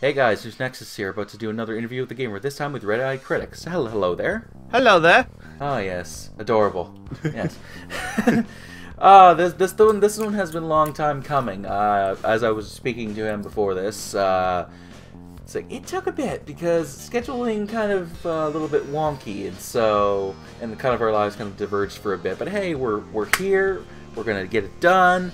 Hey guys, NeusNexus here, about to do another interview with the gamer, this time with RedEyedCritic. So hello there. Hello there. Oh yes, adorable. Yes. This one has been a long time coming. As I was speaking to him before this, it's like it took a bit because scheduling kind of a little bit wonky, and kind of our lives kind of diverged for a bit. But hey, we're here. We're gonna get it done.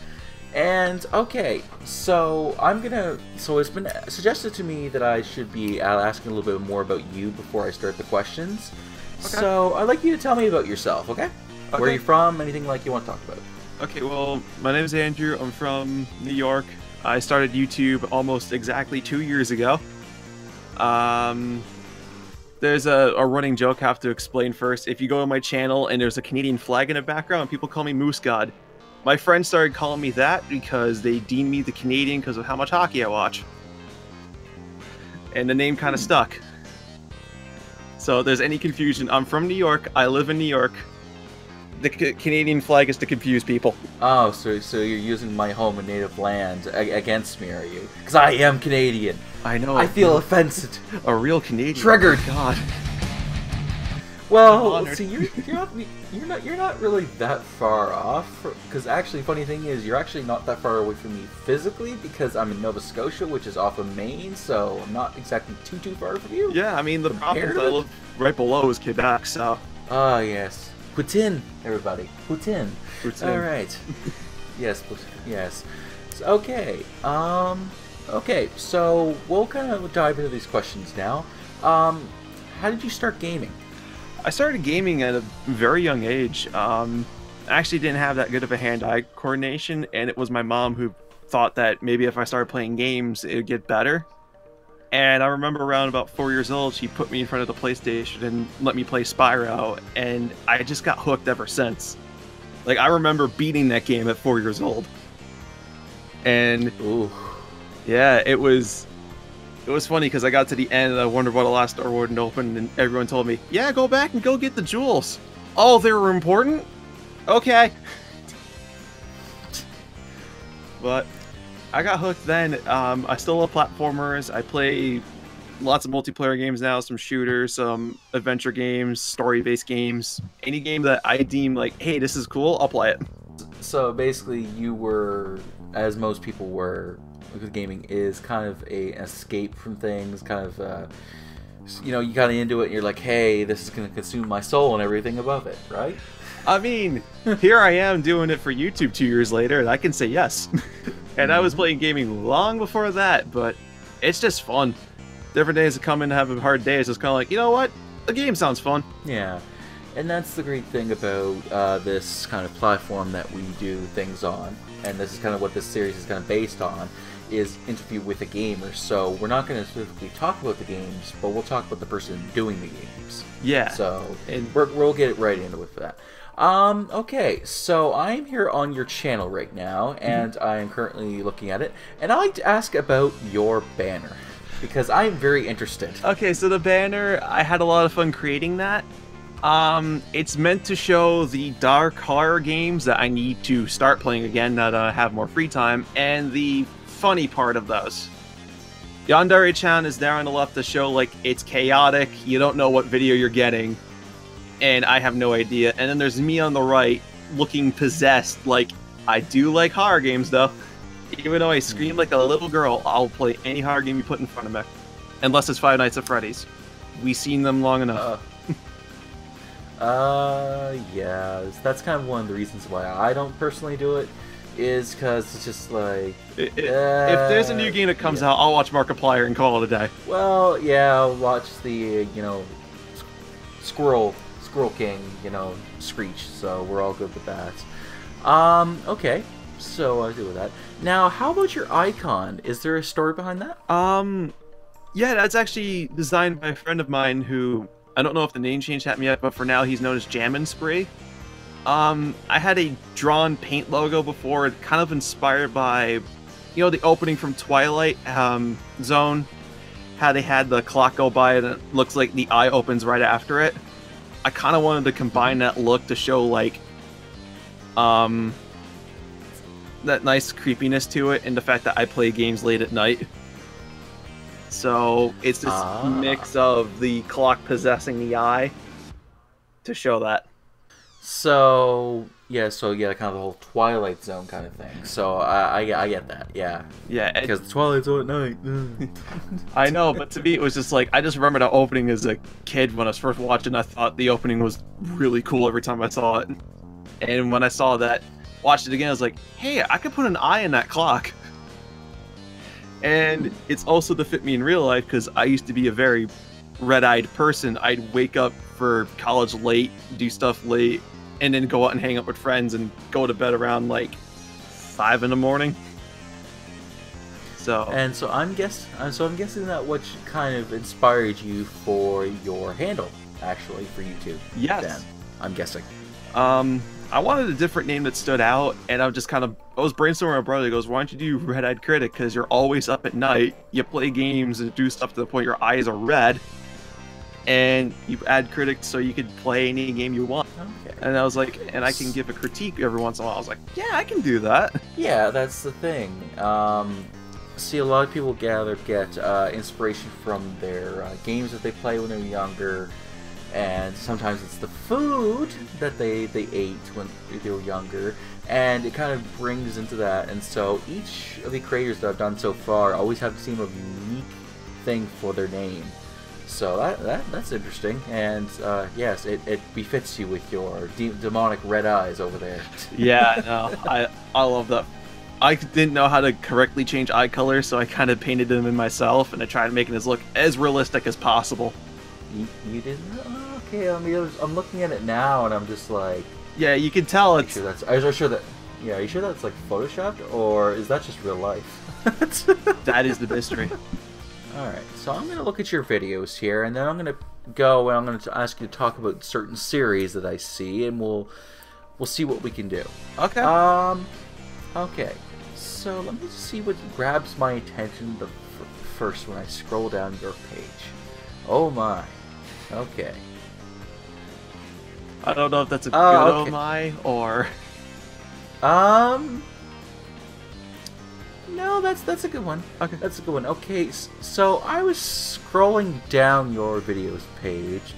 And okay, so it's been suggested to me that I should be asking a little bit more about you before I start the questions. Okay. So I'd like you to tell me about yourself, okay? Where are you from? Anything like you want to talk about? Okay, well, my name is Andrew. I'm from New York. I started YouTube almost exactly 2 years ago. There's a running joke I have to explain first. If you go to my channel and there's a Canadian flag in the background, people call me Moose God. My friends started calling me that because they deemed me the Canadian because of how much hockey I watch. And the name kind of stuck. So if there's any confusion, I'm from New York, I live in New York. The Canadian flag is to confuse people. Oh, so you're using my home and native land against me, are you? Because I am Canadian. I know. I feel offended. A real Canadian. Triggered. Oh, God. Well, see, you're not really that far off, because actually, funny thing is, you're actually not that far away from me physically, because I'm in Nova Scotia, which is off of Maine, so I'm not exactly too far from you. Yeah, I mean, the province I live right below is Quebec, so... Ah, yes. Putin, everybody. Putin. All right. Yes, yes. So, okay. Okay, so we'll kind of dive into these questions now. How did you start gaming? I started gaming at a very young age. I actually didn't have that good of a hand-eye coordination, and it was my mom who thought that maybe if I started playing games, it would get better. And I remember around about 4 years old, she put me in front of the PlayStation and let me play Spyro, and I just got hooked ever since. Like, I remember beating that game at 4 years old. And, ooh, yeah, it was funny because I got to the end and I wondered why the last door wouldn't open, and everyone told me, yeah, go back and go get the jewels. Oh, they were important? Okay. But I got hooked then. I still love platformers. I play lots of multiplayer games now, some shooters, some adventure games, story-based games. Any game that I deem like, hey, this is cool, I'll play it. So basically you were, as most people were, because gaming is kind of an escape from things, kind of, you know, you kind of into it and you're like, hey, this is going to consume my soul and everything above it, right? I mean, here I am doing it for YouTube 2 years later, and I can say yes. And I was playing gaming long before that, but it's just fun. Different days that come in and have hard days, it's kind of like, you know what? The game sounds fun. Yeah. And that's the great thing about this kind of platform that we do things on, and this is kind of what this series is kind of based on, is interview with a gamer. So we're not going to specifically talk about the games, but we'll talk about the person doing the games. Yeah. So and we'll get right into it for that. Okay, so I'm here on your channel right now, and I am currently looking at it, and I'd like to ask about your banner, because I'm very interested. Okay, so the banner, I had a lot of fun creating that. It's meant to show the dark horror games that I need to start playing again now that I have more free time, and the funny part of those. Yandere-Chan is there on the left to show, like, it's chaotic, you don't know what video you're getting, and I have no idea. And then there's me on the right, looking possessed, like, I do like horror games, though. Even though I scream like a little girl, I'll play any horror game you put in front of me. Unless it's Five Nights at Freddy's. We've seen them long enough. Yeah, that's kind of one of the reasons why I don't personally do it, is because it's just like... If there's a new game that comes out, I'll watch Markiplier and call it a day. Well, yeah, I'll watch the, you know, Squirrel King, you know, Screech, so we're all good with that. Okay, so I do with that. Now, how about your icon? Is there a story behind that? Yeah, that's actually designed by a friend of mine who... I don't know if the name change happened yet, but for now he's known as Jammin' Spree. I had a drawn paint logo before, kind of inspired by, you know, the opening from Twilight Zone, how they had the clock go by and it looks like the eye opens right after it. I kind of wanted to combine that look to show, like, that nice creepiness to it, and the fact that I play games late at night. So it's this mix of the clock possessing the eye to show that. So yeah, kind of the whole Twilight Zone kind of thing. So I get that, yeah. Yeah, because the Twilight Zone at night. I know, but to me it was just like, I just remember the opening as a kid when I was first watching. I thought the opening was really cool every time I saw it, and when I saw that, watched it again, I was like, hey, I could put an eye in that clock. And it's also to fit me in real life, because I used to be a very red-eyed person. I'd wake up for college late, do stuff late, and then go out and hang out with friends and go to bed around like 5 in the morning. So I'm guessing that what kind of inspired you for your handle, actually, for YouTube. Yes. Then, I'm guessing. I wanted a different name that stood out, and I was brainstorming with my brother. He goes, why don't you do RedEyedCritic, because you're always up at night, you play games and do stuff to the point your eyes are red, and you add critic so you could play any game you want. Okay. And I was like, and I can give a critique every once in a while. I was like, yeah, I can do that. Yeah, that's the thing. See, a lot of people get inspiration from their games that they play when they're younger, and sometimes it's the food that they ate when they were younger, and it kind of brings into that. And so each of the creators that I've done so far always have to seem a unique thing for their name. So that's interesting, and yes, it befits you with your demonic red eyes over there. Yeah, no, I love that. I didn't know how to correctly change eye color, so I kind of painted them in myself, and I tried making this look as realistic as possible. You didn't? Oh, okay, I'm looking at it now, and I'm just like... Yeah, you can tell it's... Are you sure that's like photoshopped, or is that just real life? That is the mystery. Alright, so I'm going to look at your videos here, and then I'm going to go and I'm going to ask you to talk about certain series that I see, and we'll see what we can do. Okay. Okay, so let me just see what grabs my attention first when I scroll down your page. Oh my. Okay. I don't know if that's a good oh my, or... No, that's a good one. Okay. That's a good one. Okay, so I was scrolling down your videos page,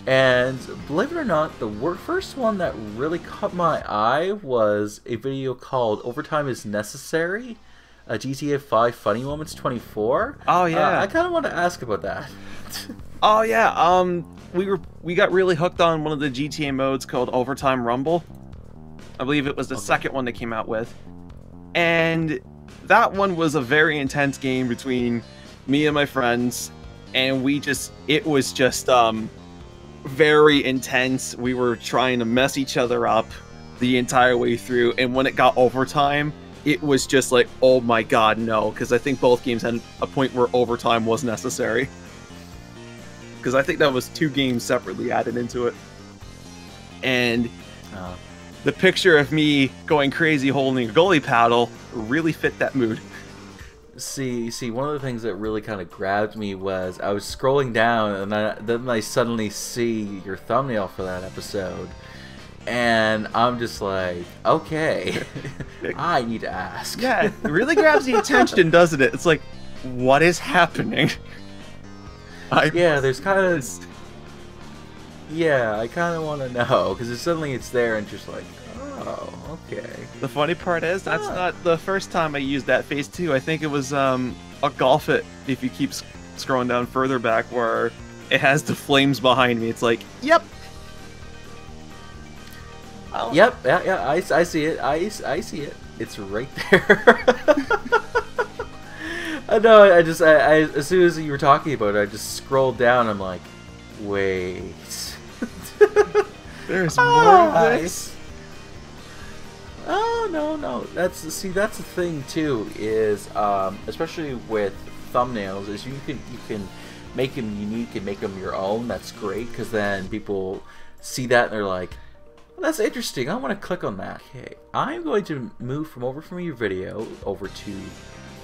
and believe it or not, the first one that really caught my eye was a video called Overtime is Necessary, GTA 5 Funny Moments 24. Oh, yeah. I kind of want to ask about that. Oh, yeah. We got really hooked on one of the GTA modes called Overtime Rumble. I believe it was the second one they came out with. And that one was a very intense game between me and my friends, and it was just very intense. We were trying to mess each other up the entire way through, and when it got overtime, it was just like, oh my god, no, because I think both games had a point where overtime was necessary. Because I think that was 2 games separately added into it. And the picture of me going crazy holding a goalie paddle really fit that mood. See, one of the things that really kind of grabbed me was I was scrolling down, and then I suddenly see your thumbnail for that episode, and I'm just like, okay, I need to ask. Yeah, it really grabs the attention, doesn't it? It's like, what is happening? Yeah, there's kind of... Yeah, I kind of want to know, because suddenly it's there and just like, oh, okay. The funny part is, that's not the first time I used that phase 2. I think it was a Golf It, if you keep scrolling down further back, where it has the flames behind me. It's like, yep. Yep, yeah, I see it. I see it. It's right there. I know, I as soon as you were talking about it, I just scrolled down, I'm like, wait. There's more of this. Oh no! That's the thing too. Is especially with thumbnails, is you can make them unique and make them your own. That's great, because then people see that and they're like, well, "That's interesting. I want to click on that." Okay, I'm going to move from your video over to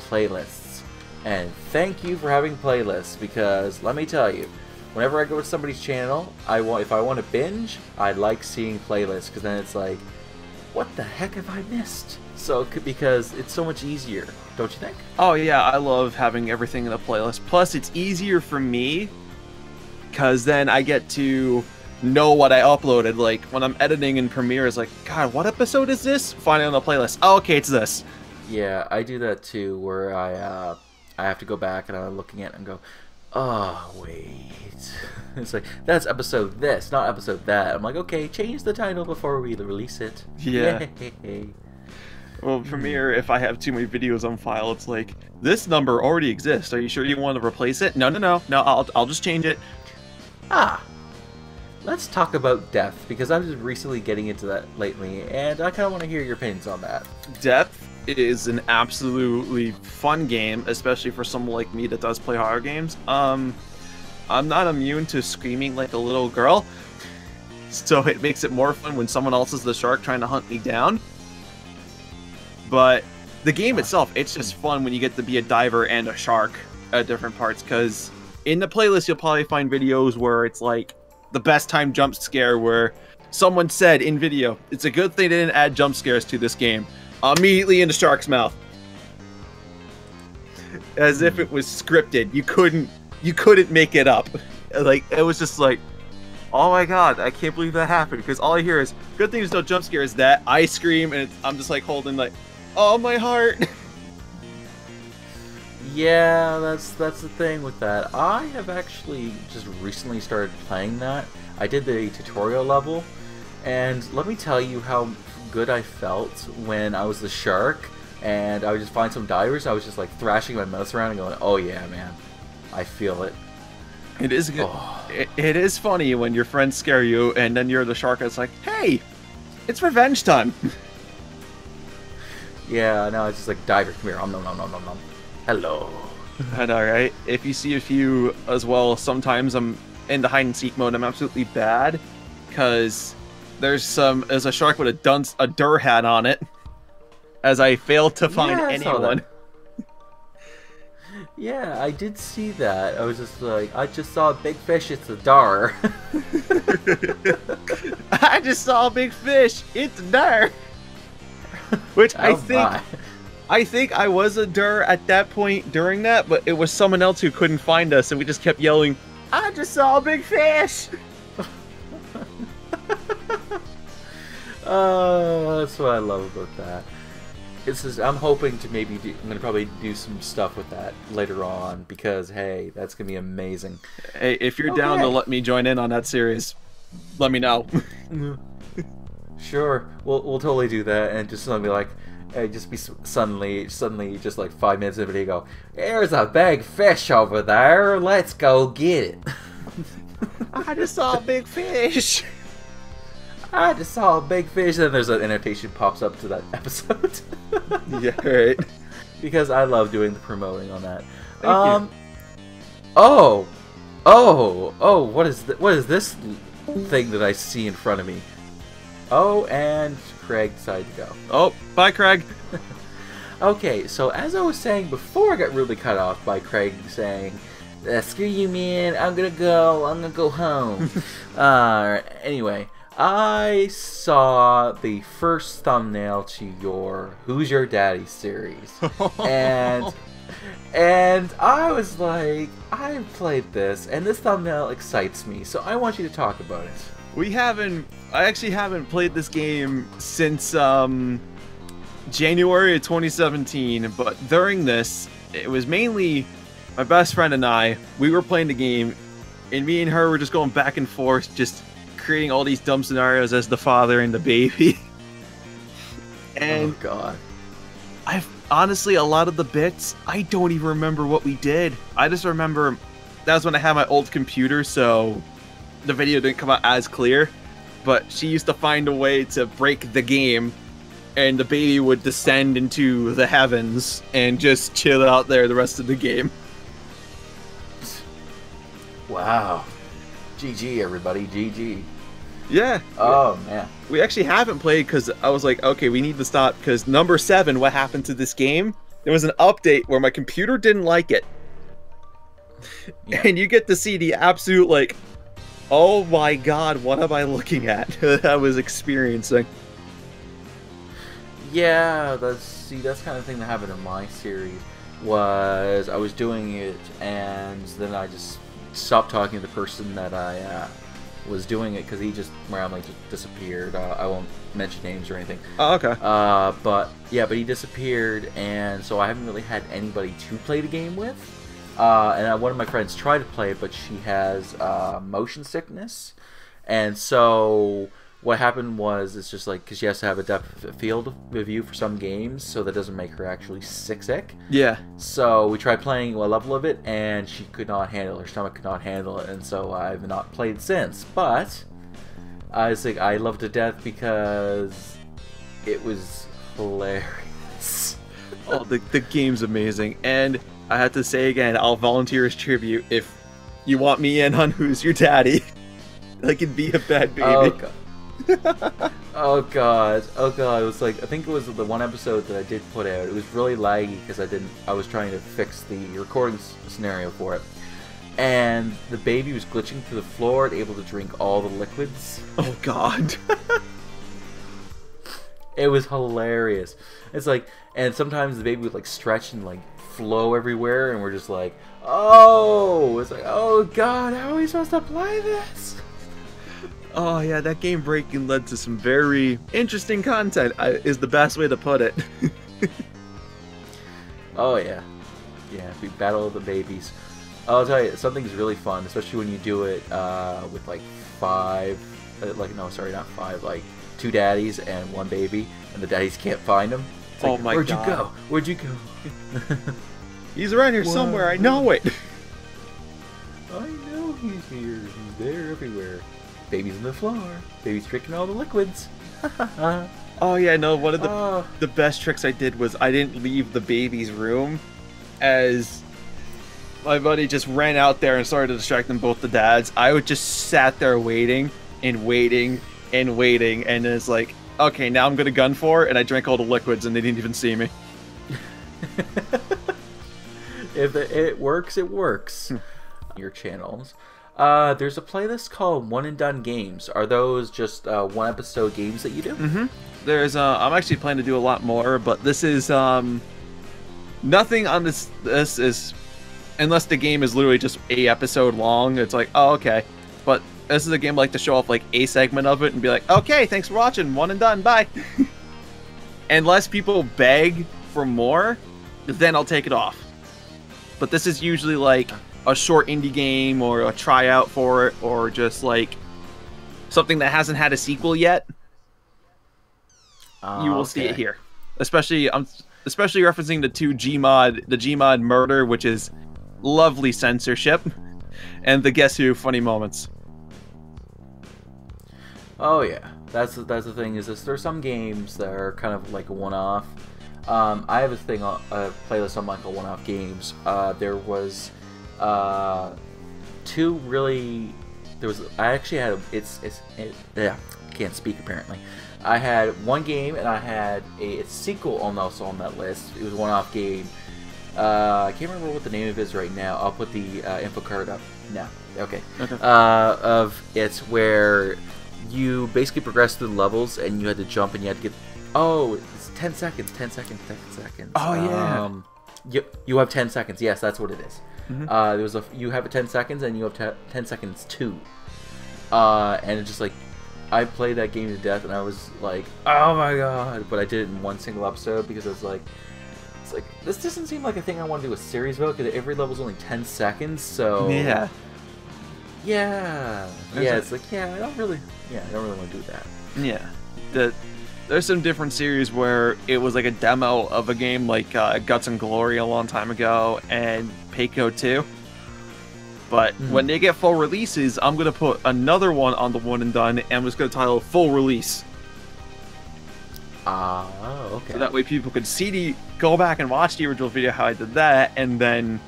playlists, and thank you for having playlists, because let me tell you, whenever I go to somebody's channel, if I want to binge, I like seeing playlists, because then it's like, what the heck have I missed? So because it's so much easier, don't you think? Oh yeah, I love having everything in a playlist. Plus, it's easier for me because then I get to know what I uploaded. Like when I'm editing in Premiere, it's like, God, what episode is this? Find it on the playlist. Oh, okay, it's this. Yeah, I do that too, where I have to go back and I'm looking at it and go, oh wait, it's like that's episode this, not episode that. I'm like, okay, change the title before we release it. Yeah. Well, Premiere, if I have too many videos on file, it's like, this number already exists. Are you sure you want to replace it? No, I'll just change it. Let's talk about depth, because I'm just recently getting into that lately, and I kind of want to hear your opinions on that. Depth is an absolutely fun game, especially for someone like me that does play horror games. I'm not immune to screaming like a little girl, so it makes it more fun when someone else is the shark trying to hunt me down. But the game itself, it's just fun when you get to be a diver and a shark at different parts, because in the playlist you'll probably find videos where it's like the best time jump scare where someone said in video, it's a good thing they didn't add jump scares to this game. Immediately in the shark's mouth. As if it was scripted. You couldn't make it up. Like, it was just like, oh my god, I can't believe that happened. Because all I hear is, good thing there's no jump scares, that I scream and I'm just like holding like, oh my heart. Yeah, that's the thing with that. I have actually just recently started playing that. I did the tutorial level, and let me tell you how good I felt when I was the shark, and I would just find some divers. I was just like thrashing my mouse around and going, "Oh yeah, man, I feel it." It is good. Oh. It is funny when your friends scare you, and then you're the shark. And it's like, hey, it's revenge time. Yeah, no, it's just like, diver, come here. Nom. Hello. I know, right? If you see a few as well, sometimes I'm in the hide and seek mode. I'm absolutely bad because there's a shark with a Dur hat on it, as I failed to find anyone. Yeah, I did see that. I was just like, I just saw a big fish. It's a Dar. I just saw a big fish. It's a Dar. Which I think I was a Dur at that point during that, but it was someone else who couldn't find us, and we just kept yelling, I just saw a big fish! Oh, that's what I love about that. It's just, I'm hoping to I'm going to probably do some stuff with that later on, because, hey, that's going to be amazing. Hey, if you're down to let me join in on that series, let me know. Sure, we'll totally do that, and just suddenly like, just be suddenly just like 5 minutes in the video, go, there's a big fish over there, let's go get it. I just saw a big fish. I just saw a big fish, and then there's an annotation pops up to that episode. Yeah, right. Because I love doing the promoting on that. Thank you. Oh, what is this thing that I see in front of me? Oh, and Craig decided to go. Oh, bye, Craig. Okay, so as I was saying before, I got really cut off by Craig saying, screw you, man, I'm gonna go home. Anyway, I saw the first thumbnail to your Who's Your Daddy series, and I was like, I've played this, and this thumbnail excites me, so I want you to talk about it. I actually haven't played this game since January of 2017, but during this, it was mainly my best friend and I. We were playing the game, and me and her were just going back and forth, just creating all these dumb scenarios as the father and the baby. And oh god. Honestly, a lot of the bits, I don't even remember what we did. I just remember that was when I had my old computer, so the video didn't come out as clear, but she used to find a way to break the game, and the baby would descend into the heavens and just chill out there the rest of the game. Wow. GG, everybody. GG. Yeah. Oh, man. We actually haven't played because I was like, okay, we need to stop, because number 7, what happened to this game? There was an update where my computer didn't like it. Yeah. And you get to see the absolute, like, oh my god, what am I looking at? that I was experiencing. Yeah, that's kind of thing that happened in my series. Was I was doing it, and then I just stopped talking to the person that I was doing it because he just randomly just disappeared. I won't mention names or anything. Oh, okay. But he disappeared, and so I haven't really had anybody to play the game with. And one of my friends tried to play it, but she has motion sickness, and so what happened was it's just like because she has to have a depth of field of view for some games, so that doesn't make her actually sick. Yeah. So we tried playing a level of it, and she could not handle it. Her stomach could not handle it, and so I've not played since. But I think I loved it to death because it was hilarious. Oh, the game's amazing, and I have to say again, I'll volunteer as tribute if you want me in on Who's Your Daddy. I can be a bad baby. Oh god. Oh god. It was like I think it was the one episode that I did put out. It was really laggy because I was trying to fix the recording scenario for it. And the baby was glitching through the floor and able to drink all the liquids. Oh god. It was hilarious. It's like, and sometimes the baby would like stretch and like flow everywhere, and we're just like, oh, it's like, oh god, how are we supposed to play this? Oh yeah, that game breaking led to some very interesting content, is the best way to put it. Oh yeah. We battle the babies. I'll tell you, something's really fun, especially when you do it with like like 2 daddies and 1 baby, and the daddies can't find them. It's like, oh my god. Where'd you go? He's around here somewhere, I know it. I know he's here. He's there everywhere. Baby's on the floor. Baby's drinking all the liquids. Oh yeah, no, one of the best tricks I did was I didn't leave the baby's room, as my buddy just ran out there and started distracting both the dads. I would just sat there waiting, and it's like, okay, now I'm gonna gun for it, and I drank all the liquids and they didn't even see me. If it works, it works. Your channels. There's a playlist called One and Done Games. Are those just 1 episode games that you do? Mm-hmm. There's I'm actually planning to do a lot more, but this is nothing on this is, unless the game is literally just a episode long. It's like, oh okay, but this is a game I like to show off like a segment of it and be like, okay, thanks for watching, 1 and done, bye. Unless people beg for more, then I'll take it off. But this is usually like a short indie game or a tryout for it, or just like something that hasn't had a sequel yet. You will see it here. Especially referencing the Gmod murder, which is lovely censorship, and the Guess Who funny moments. Oh yeah, that's the thing. Is there's some games that are kind of like a one-off. I have a playlist on like a one-off games. There was 2 really. I actually had yeah, can't speak apparently. I had 1 game and I had a sequel also on that list. It was a one-off game. I can't remember what the name of it is right now. I'll put the info card up now. Okay. Of it's where you basically progress through the levels and you had to jump and you had to get. Oh, it's 10 seconds. 10 seconds. 10 seconds. Oh yeah. You have 10 seconds. Yes, that's what it is. Mm-hmm. You have 10 seconds and you have 10 seconds too. And it's just like, I played that game to death and I was like, oh my god! But I did it in 1 single episode because I was like, it's like, this doesn't seem like a thing I want to do a series about because every level's only 10 seconds. So yeah. It's like, I don't really want to do that. Yeah, there's some different series where it was like a demo of a game like Guts and Glory a long time ago and Payco 2. But when they get full releases, I'm going to put another one on the 1 and done, and I'm just going to title it Full Release. Okay. So that way people could go back and watch the original video how I did that, and then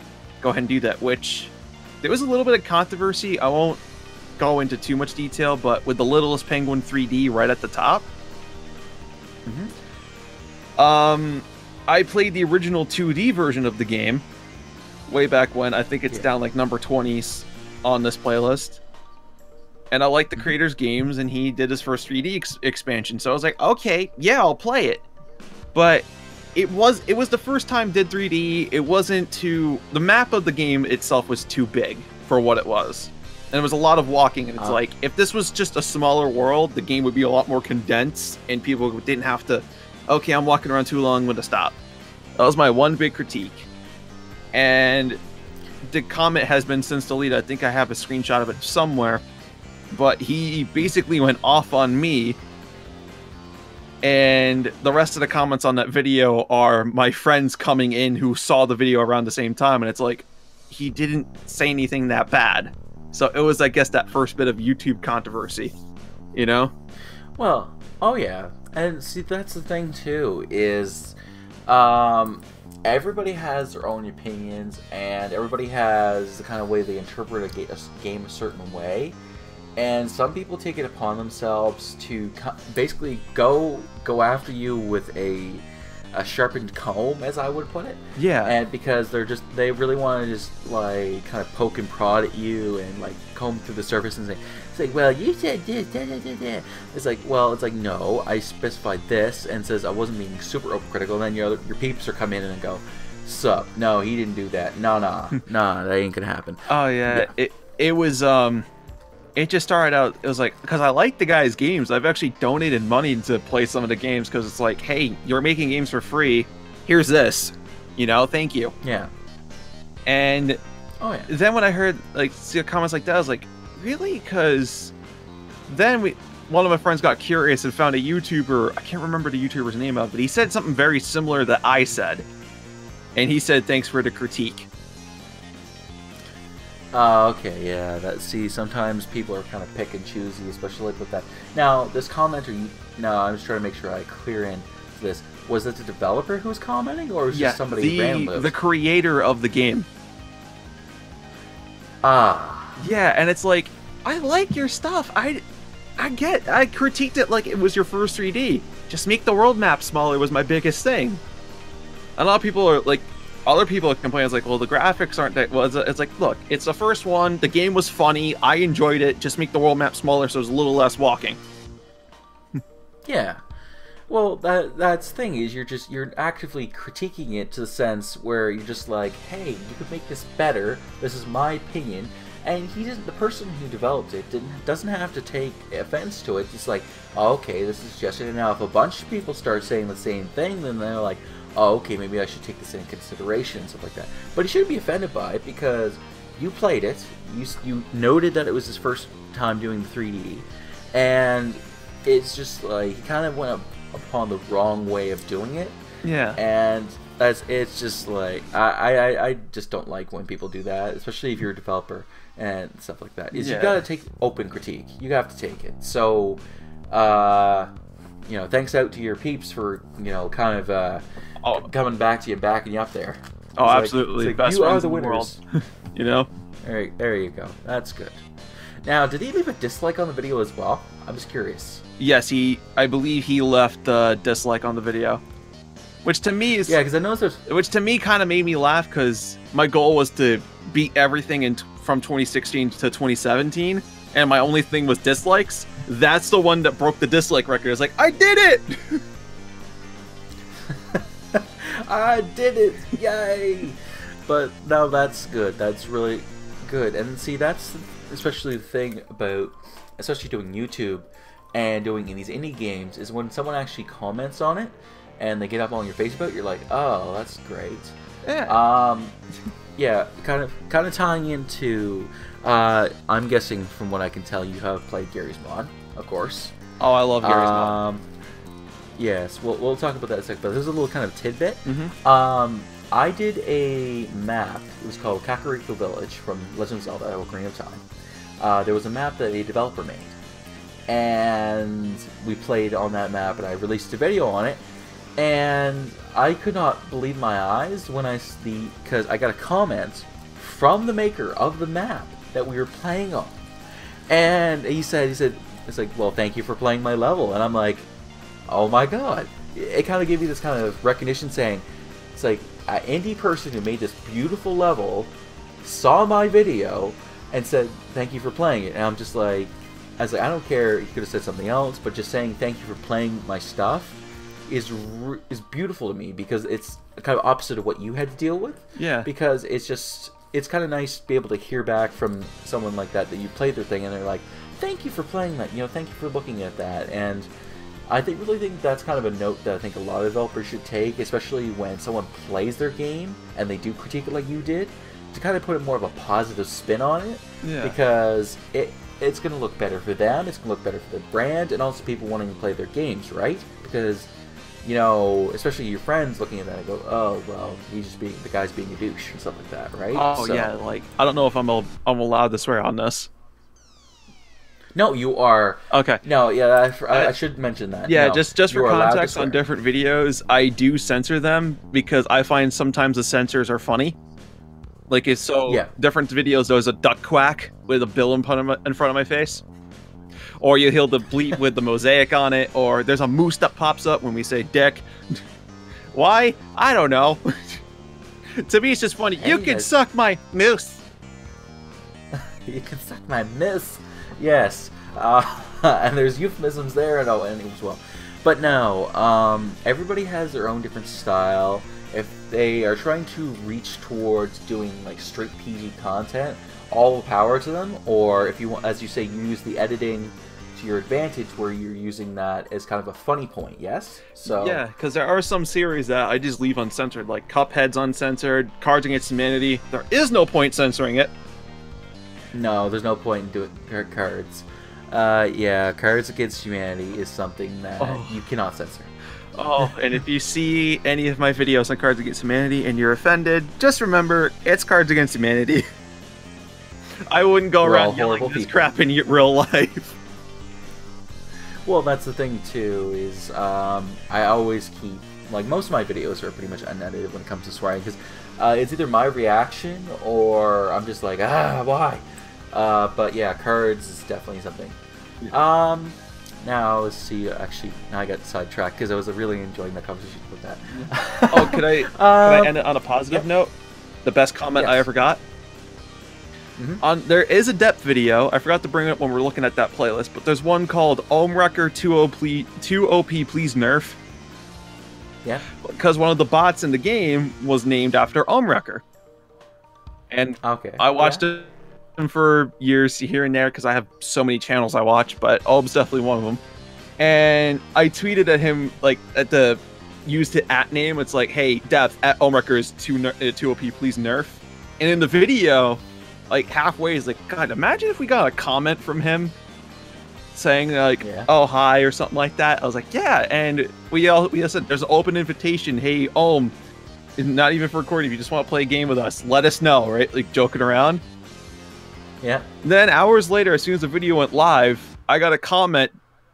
go ahead and do that, which there was a little bit of controversy. I won't go into too much detail, but with the Littlest Penguin 3D right at the top. I played the original 2D version of the game way back when. I think it's down like number 20s on this playlist. And I like the creator's games, and he did his first 3D expansion. So I was like, okay, yeah, I'll play it. But it was the first time did 3D. It wasn't too... The map of the game itself was too big for what it was. And it was a lot of walking, and it's like, if this was just a smaller world, the game would be a lot more condensed, and people didn't have to, okay, I'm walking around too long, I'm going to stop. That was my one big critique. And the comment has been since deleted. I think I have a screenshot of it somewhere. But he basically went off on me. And the rest of the comments on that video are my friends coming in who saw the video around the same time. And it's like, he didn't say anything that bad. So it was, I guess, that first bit of YouTube controversy, you know? Well, oh yeah. And see, that's the thing, too, is everybody has their own opinions, and everybody has the kind of way they interpret a game a certain way. And some people take it upon themselves to basically go after you with a sharpened comb, as I would put it. Yeah. And because they really want to just like kind of poke and prod at you and like comb through the surface and say, it's like, well, you said this, da, da, da, da. It's like, well, it's like, no, I specified this, and says I wasn't being super overcritical. And then your peeps are come in and go, sup? No, he didn't do that. Nah, that ain't gonna happen. Oh yeah. It was it just started out, it was like, because I like the guy's games. I've actually donated money to play some of the games because it's like, hey, you're making games for free. Here's this. You know, thank you. Yeah. And then when I heard like see comments like that, I was like, really? Because then one of my friends got curious and found a YouTuber. I can't remember the YouTuber's name of, but he said something very similar that I said. And he said, thanks for the critique. Okay, yeah. See, sometimes people are kind of pick and choosy, especially like with that. Now, this commenter, no, I'm just trying to make sure I clear in this. Was it the developer who was commenting, or was it just somebody random? The creator of the game. Yeah, and it's like, I like your stuff. I critiqued it like it was your first 3D. Just make the world map smaller was my biggest thing. A lot of people are like, other people complain, it's like, well, the graphics aren't that well. It's like, look, it's the first one. The game was funny. I enjoyed it. Just make the world map smaller so there's a little less walking. Yeah. Well, that's the thing is you're actively critiquing it to the sense where you're just like, hey, you could make this better. This is my opinion. And the person who developed it doesn't have to take offense to it. It's like, oh, okay, this is suggestion. And now if a bunch of people start saying the same thing, then they're like, oh, okay, maybe I should take this into consideration and stuff like that. But he shouldn't be offended by it because you played it. You noted that it was his first time doing the 3D, and it's just like he kind of went upon the wrong way of doing it. Yeah. And it's just like I just don't like when people do that, especially if you're a developer and stuff like that. You gotta take open critique. You have to take it. So, thanks out to your peeps for kind of coming back to you, backing you up there. Oh, absolutely. Like, you are the winners. You know? There you go. That's good. Now, did he leave a dislike on the video as well? I'm just curious. Yes, I believe he left a dislike on the video. Which to me is... Yeah, because I noticed which to me kind of made me laugh, because my goal was to beat everything from 2016 to 2017, and my only thing was dislikes. That's the one that broke the dislike record. It's like, I did it! I did it! Yay! But no, that's good. That's really good. And see, that's especially the thing about, especially doing YouTube and doing in these indie games, is when someone actually comments on it and they get up on your Facebook, you're like, oh, that's great. Yeah. Yeah, kind of tying into, I'm guessing from what I can tell, you have played Gary's Mod, of course. Oh, I love Gary's Mod. Yes, we'll talk about that in a second, but there's a little kind of tidbit. Mm-hmm. I did a map. It was called Kakariko Village from Legend of Zelda: Ocarina of Time. There was a map that a developer made, and we played on that map, and I released a video on it, and I could not believe my eyes when because I got a comment from the maker of the map that we were playing on, and he said, it's like, well, thank you for playing my level, and I'm like, oh my god. It kind of gave me this kind of recognition saying, it's like, an indie person who made this beautiful level saw my video and said, thank you for playing it. And I'm just like, I don't care, you could have said something else, but just saying thank you for playing my stuff is beautiful to me because it's kind of opposite of what you had to deal with. Yeah. Because it's kind of nice to be able to hear back from someone like that you played their thing and they're like, thank you for playing that, thank you for looking at that. And I really think that's kind of a note that I think a lot of developers should take, especially when someone plays their game and they do critique it like you did, to kind of put more of a positive spin on it. Yeah. Because it's going to look better for them, it's going to look better for the brand, and also people wanting to play their games, right? Because, especially your friends looking at that and go, oh, well, the guy's being a douche and stuff like that, right? Oh, yeah, like, I don't know if I'm allowed to swear on this. No, you are. Okay. No, yeah, I should mention that. Yeah, no, just for context on different videos, I do censor them because I find sometimes the censors are funny. Like, it's different videos, there's a duck quack with a bill in front of my face. Or you hear the bleep with the mosaic on it, or there's a moose that pops up when we say dick. Why? I don't know. To me, it's just funny. Hey, you can suck my moose. You can suck my moose. Yes. And there's euphemisms there and as well. But no, everybody has their own different style. If they are trying to reach towards doing like straight PG content, all power to them. Or if you want, as you say, use the editing to your advantage, where you're using that as kind of a funny point. Yes. So yeah, because there are some series that I just leave uncensored, like Cuphead's uncensored, Cards Against Humanity. There is no point censoring it. No, there's no point in doing cards. Yeah, Cards Against Humanity is something that you cannot censor. Oh, and if you see any of my videos on Cards Against Humanity and you're offended, just remember, it's Cards Against Humanity. I wouldn't go around yelling this crap in real life. Well, that's the thing, too, is I always keep... Like, most of my videos are pretty much unedited when it comes to swearing, because it's either my reaction or I'm just like, why? But yeah, cards is definitely something. Yeah. Now, let's see, actually, now I got sidetracked because I was really enjoying that conversation with that. Oh, could I end it on a positive note? The best comment I ever got? Mm-hmm. There is a depth video. I forgot to bring it up when we were looking at that playlist, but there's one called Wrecker 2OP Please Nerf. Yeah. Because one of the bots in the game was named after Wrecker. And I watched it for years here and there because I have so many channels I watch, but Ohm's definitely one of them. And I tweeted at him, like, used it at name. It's like, hey, depth at Wrecker is 2OP Please Nerf. And in the video, like, halfway, he's like, God, imagine if we got a comment from him saying, like, oh, hi, or something like that. I was like, yeah, and we all said, there's an open invitation. Hey, Ohm, not even for recording, if you just want to play a game with us, let us know, right? Like, joking around. Yeah. Then, hours later, as soon as the video went live, I got a comment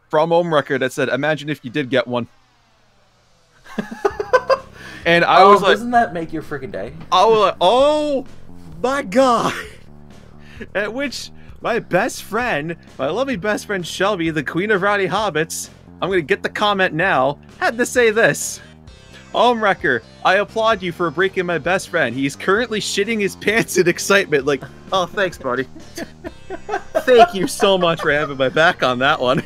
from Wrecker that said, imagine if you did get one. And I was like... Doesn't that make your freaking day? I was like, oh, my God. At which... my best friend, my lovely best friend Shelby, the Queen of Rowdy Hobbits, I'm going to get the comment now, had to say this. Wrecker, I applaud you for breaking my best friend. He's currently shitting his pants in excitement. Like, oh, thanks, buddy. Thank you so much for having my back on that one.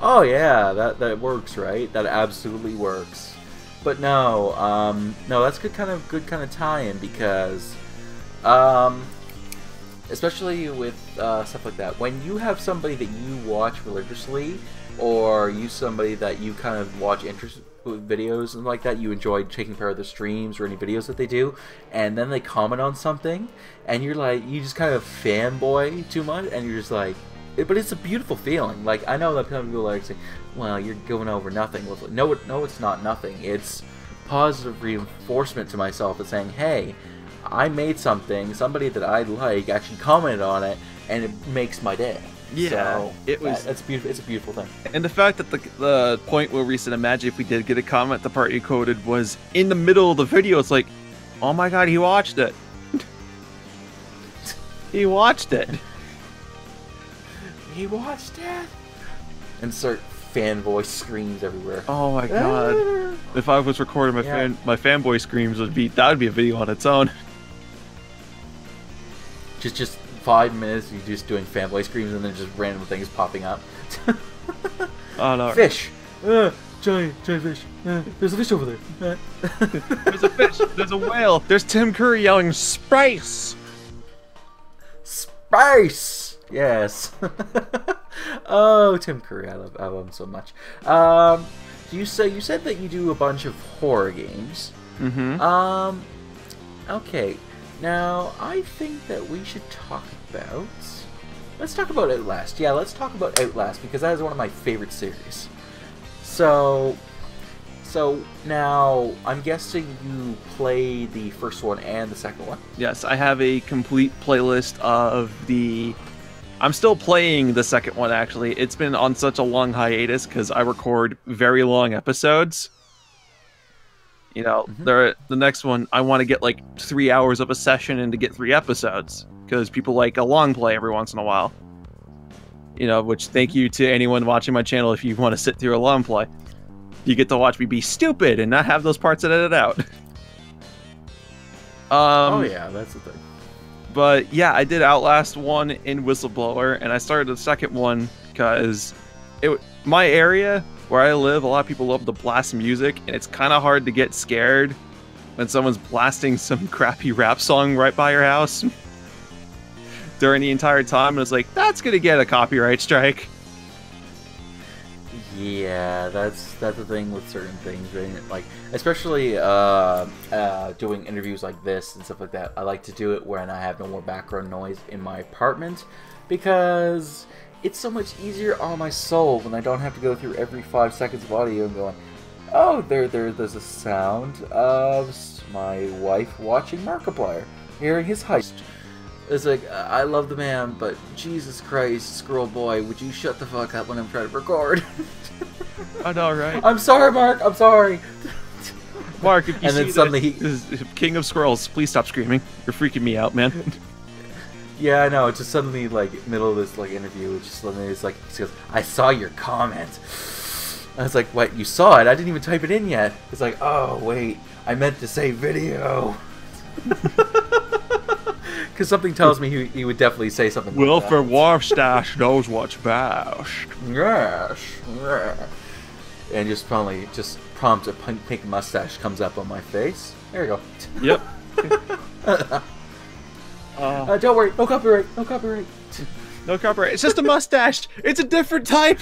Oh, yeah, that works, right? That absolutely works. But no, that's good kind of tie-in because, especially with stuff like that, when you have somebody that you watch religiously, or somebody that you kind of watch videos and like that, you enjoy taking part of their streams or any videos that they do, and then they comment on something, and you're like, you just kind of fanboy too much, and you're just like, but it's a beautiful feeling. Like, I know that people are like saying, well, you're going over nothing. No, it's not nothing. It's positive reinforcement to myself of saying, hey, I made something, somebody that I like actually commented on it, and it makes my day. Yeah, so it's beautiful. It's a beautiful thing. And the fact that the point where we said, imagine if we did get a comment, the part you quoted was in the middle of the video. It's like, oh my God, he watched it. He watched it. He watched it. Insert fanboy screams everywhere. Oh my God! If I was recording my fanboy screams, that would be a video on its own. Just 5 minutes, you're just doing fanboy screams, and then just random things popping up. Oh no! Fish, giant fish. There's a fish over there. There's a fish. There's a whale. There's Tim Curry yelling, "Space!" Space! Yes. Oh, Tim Curry, I love him so much. You said that you do a bunch of horror games. Mm-hmm. Okay. Now, I think that we should talk about... Let's talk about Outlast. Yeah, let's talk about Outlast, because that is one of my favorite series. So now, I'm guessing you play the first one and the second one? Yes, I have a complete playlist of the... I'm still playing the second one, actually. It's been on such a long hiatus, because I record very long episodes. You know, the next one, I want to get like 3 hours of a session and to get 3 episodes, because people like a long play every once in a while. You know, which thank you to anyone watching my channel if you want to sit through a long play. You get to watch me be stupid and not have those parts edited out. Oh yeah, that's the thing. But yeah, I did Outlast 1 in Whistleblower, and I started the second one because my area where I live, a lot of people love to blast music, and it's kind of hard to get scared when someone's blasting some crappy rap song right by your house during the entire time, and it's like, that's gonna get a copyright strike. Yeah, that's the thing with certain things, right? Like, especially doing interviews like this and stuff like that. I like to do it when I have no more background noise in my apartment, because it's so much easier on my soul when I don't have to go through every 5 seconds of audio and going, oh, there's a sound of my wife watching Markiplier, hearing his heist. It's like, I love the man, but Jesus Christ, Squirrel Boy, would you shut the fuck up when I'm trying to record? I know, right? I'm sorry, Mark, I'm sorry. Mark, if you and then suddenly this King of Squirrels, please stop screaming. You're freaking me out, man. Yeah, I know. It's just suddenly, like, middle of this, like, interview, it's just suddenly, it's like, he goes, I saw your comment. I was like, what, you saw it? I didn't even type it in yet. It's like, oh, wait, I meant to say video. Because something tells me he would definitely say something like that. Wilford Warfstash knows what's best. Yes. And just probably, just prompt a pink mustache comes up on my face. There you go. Yep. Don't worry, no copyright, no copyright. No copyright, it's just a mustache! It's a different type!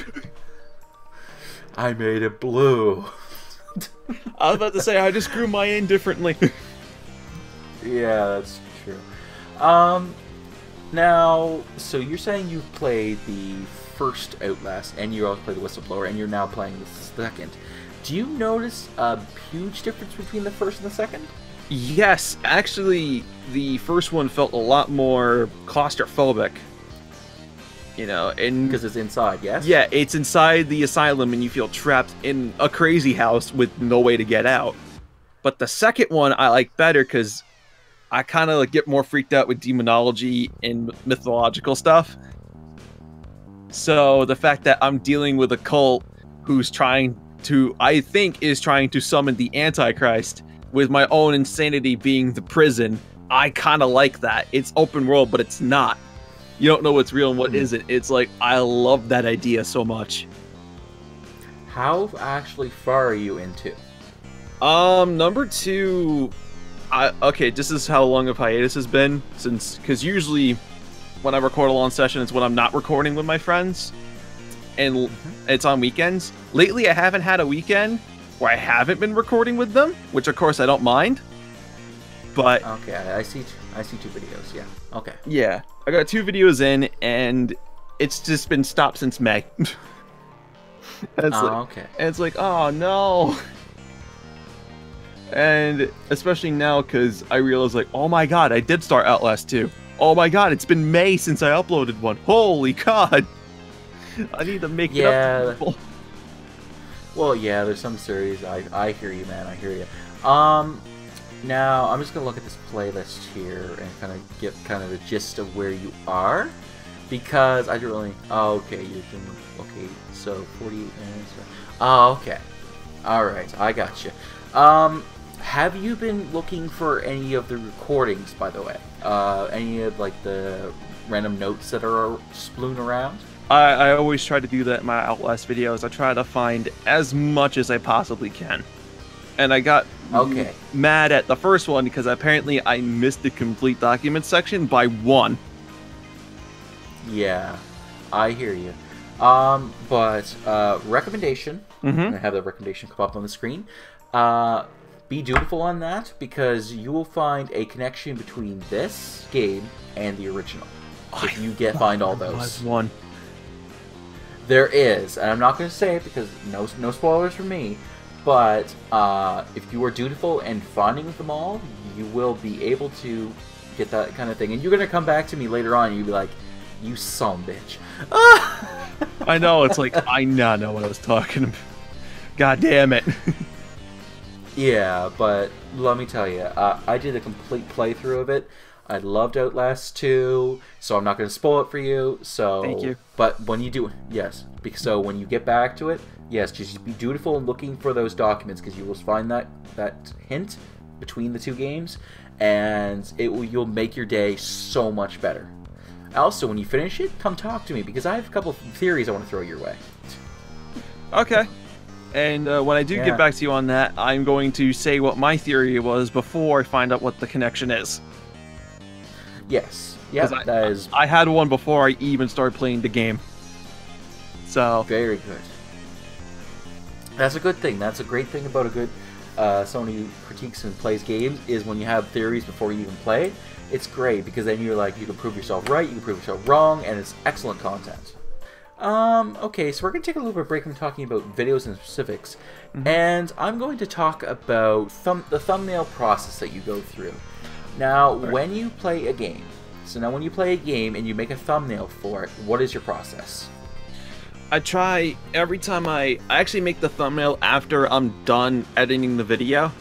I made it blue. I was about to say, I just grew mine in differently. Yeah, that's true. Now, so you're saying you played the first Outlast, and you also played the Whistleblower, and you're now playing the second. Do you notice a huge difference between the first and the second? Yes, actually, the first one felt a lot more claustrophobic. You know, and because it's inside, yes? Yeah, it's inside the asylum, and you feel trapped in a crazy house with no way to get out. But the second one I like better because I kind of like, get more freaked out with demonology and mythological stuff. So the fact that I'm dealing with a cult who's trying to, I think, is trying to summon the Antichrist, with my own insanity being the prison, I kind of like that. It's open world, but it's not. You don't know what's real and what isn't. It's like, I love that idea so much. How actually far are you into? Number 2, okay, this is how long of hiatus has been, because usually when I record a long session, it's when I'm not recording with my friends, and it's on weekends. Lately, I haven't had a weekend where I haven't been recording with them, which of course I don't mind. But okay, I see 2 videos. Yeah. Okay. Yeah, I got 2 videos in, and it's just been stopped since May. Okay. And it's like, oh no. And especially now, because I realize, like, oh my god, I did start Outlast 2. Oh my god, it's been May since I uploaded one. Holy god. I need to make it up to people. Well, yeah, there's some series. I hear you, man. I hear you. Now I'm just gonna look at this playlist here and kind of get kind of a gist of where you are, because I don't really. Oh, okay, you're doing. Okay, so 48 minutes. Oh, okay. All right, I got you. Have you been looking for any of the recordings, by the way? Any of like the random notes that are sploon around? I always try to do that in my Outlast videos. I try to find as much as I possibly can. And I got mad at the first one because apparently I missed the complete document section by 1. Yeah, I hear you. But recommendation. I'm gonna have the recommendation come up on the screen. Be dutiful on that, because you will find a connection between this game and the original. If you find all those. One. There is, and I'm not going to say it because no spoilers for me, but if you are dutiful and finding them all, you will be able to get that kind of thing. And you're going to come back to me later on and you'll be like, you son of a bitch. I know, it's like, I now know what I was talking about. God damn it. Yeah, but let me tell you, I did a complete playthrough of it. I loved Outlast 2, so I'm not going to spoil it for you. So, thank you. But when you do, yes, so when you get back to it, yes, just be dutiful in looking for those documents, because you will find that hint between the two games, and you'll make your day so much better. Also, when you finish it, come talk to me, because I have a couple of theories I want to throw your way. Okay. And when I do get back to you on that, I'm going to say what my theory was before I find out what the connection is. Yes. Yeah, that is... I had one before I even started playing the game. So... Very good. That's a good thing. That's a great thing about a good someone who critiques and plays games, is when you have theories before you even play. It's great, because then you're like, you can prove yourself right, you can prove yourself wrong, and it's excellent content. Okay, so we're going to take a little bit of a break from talking about videos and specifics, and I'm going to talk about the thumbnail process that you go through. Now, when you play a game, when you play a game and you make a thumbnail for it, what is your process? I try, every time I actually make the thumbnail after I'm done editing the video.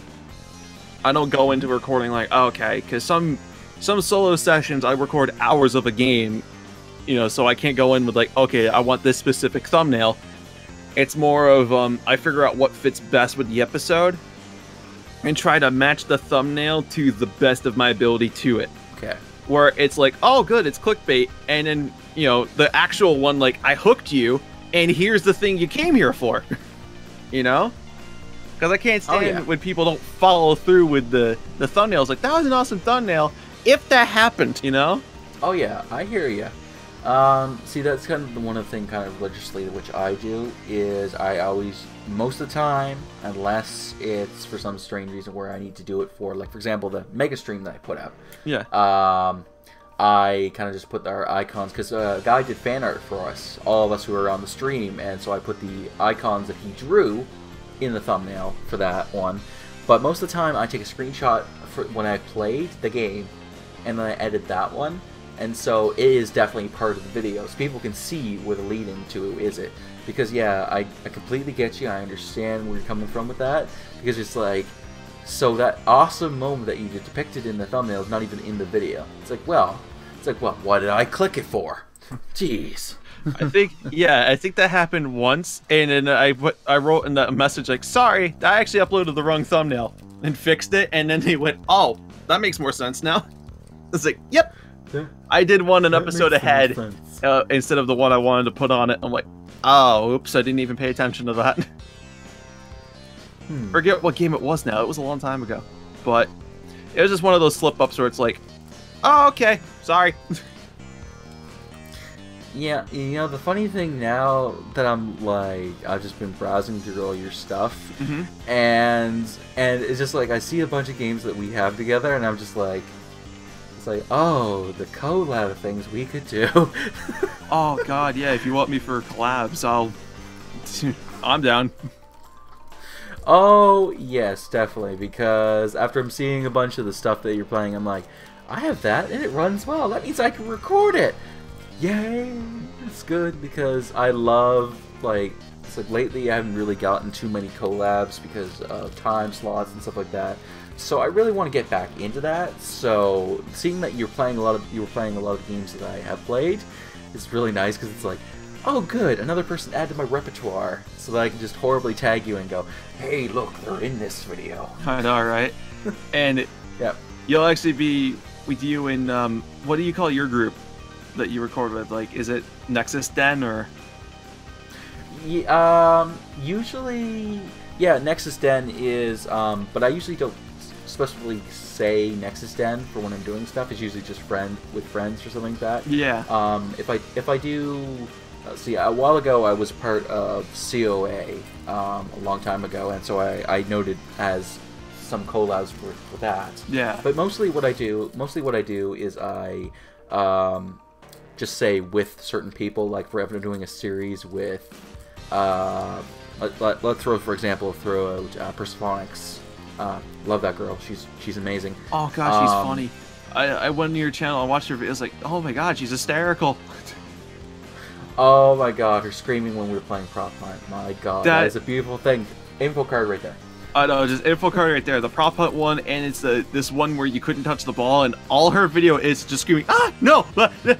I don't go into recording like, okay, because some solo sessions I record hours of a game, you know, so I can't go in with like, okay, I want this specific thumbnail. It's more of, I figure out what fits best with the episode and try to match the thumbnail to the best of my ability to it. Okay. Where it's like, oh good, it's clickbait, and then, you know, the actual one, like, I hooked you, and here's the thing you came here for. You know? Because I can't stand when people don't follow through with the thumbnails. Like, that was an awesome thumbnail, if that happened, you know? Oh yeah, I hear you. See, that's kind of one of the things kind of legislative which I do, is I always, most of the time, unless it's for some strange reason where I need to do it for, like, for example, the mega stream that I put out. Yeah. I kind of just put our icons, because a guy did fan art for us, all of us who were on the stream, and so I put the icons that he drew in the thumbnail for that one. But most of the time, I take a screenshot for when I played the game, and then I edit that one. And so it is definitely part of the video, so people can see where the lead into is it. Because yeah, I completely get you, I understand where you're coming from with that. Because it's like, so that awesome moment that you depicted in the thumbnail is not even in the video. It's like, well, what did I click it for? Jeez. I think that happened once, and then I wrote in the message like, sorry, I actually uploaded the wrong thumbnail, and fixed it, and then they went, oh, that makes more sense now. It's like, yep. I did one an episode ahead instead of the one I wanted to put on it. I'm like, oh, oops, I didn't even pay attention to that. Forget what game it was now. It was a long time ago. But it was just one of those slip-ups where it's like, oh, okay, sorry. Yeah, you know, the funny thing now that I'm like, I've just been browsing through all your stuff, and it's just like, I see a bunch of games that we have together, and I'm just like, it's like, oh, the collab things we could do. Oh god, yeah, if you want me for collabs, I'm down. Oh, yes, definitely, because after I'm seeing a bunch of the stuff that you're playing, I'm like, I have that, and it runs well. That means I can record it. Yay! It's good, because I love, like, it's like lately I haven't really gotten too many collabs because of time slots and stuff like that. So I really want to get back into that. So seeing that you were playing a lot of games that I have played is really nice, because it's like, oh good, another person added to my repertoire, so that I can just horribly tag you and go, hey look, they're in this video. I know, right? And yep. You'll actually be with you in what do you call your group? that you record with? Like, is it Nexus Den or? Usually, yeah, Nexus Den is, but I usually don't specifically say Nexus Den for when I'm doing stuff. It's usually just with friends or something like that. Yeah. If I do, see, a while ago I was part of COA, a long time ago, and so I noted as some collabs for that. Yeah. But mostly what I do is I just say with certain people. Like for if I'm doing a series with, let's throw out Persephonics. Love that girl. She's amazing. Oh gosh, she's funny. I went to your channel and watched her videos. Like, oh my god, she's hysterical. Oh my god, her screaming when we were playing Prop Hunt. My god, that is a beautiful thing. Info card right there. I know, just info card right there. The Prop Hunt one, and it's this one where you couldn't touch the ball, and all her video is just screaming, ah, no,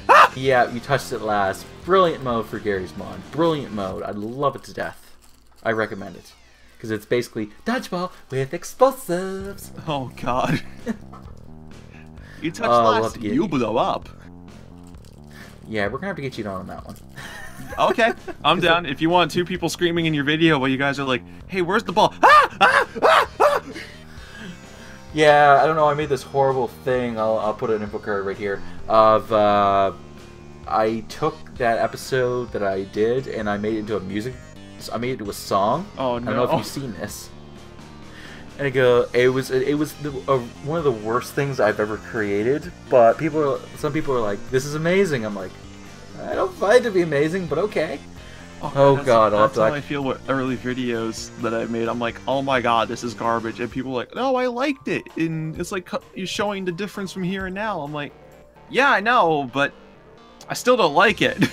ah! Yeah, you touched it last. Brilliant mode for Gary's mod. Brilliant mode. I love it to death. I recommend it. Because it's basically dodgeball with explosives. Oh god. You touched last, you blow up. Yeah, we're gonna have to get you on that one. Okay, I'm down. If you want two people screaming in your video while you guys are like, hey, where's the ball? Ah! Ah! Ah! Ah! Yeah, I don't know, I made this horrible thing, I'll put an info card right here, of, I took that episode that I did, and I made it into I made it into a song. Oh no. I don't know if you've seen this. And I go, it was one of the worst things I've ever created, but some people are like, this is amazing. I'm like, I don't find it to be amazing, but okay. Oh god, that's how I feel with early videos that I made. I'm like, oh my god, this is garbage, and people are like, no, I liked it, and it's like you're showing the difference from here and now. I'm like, yeah, I know, but I still don't like it.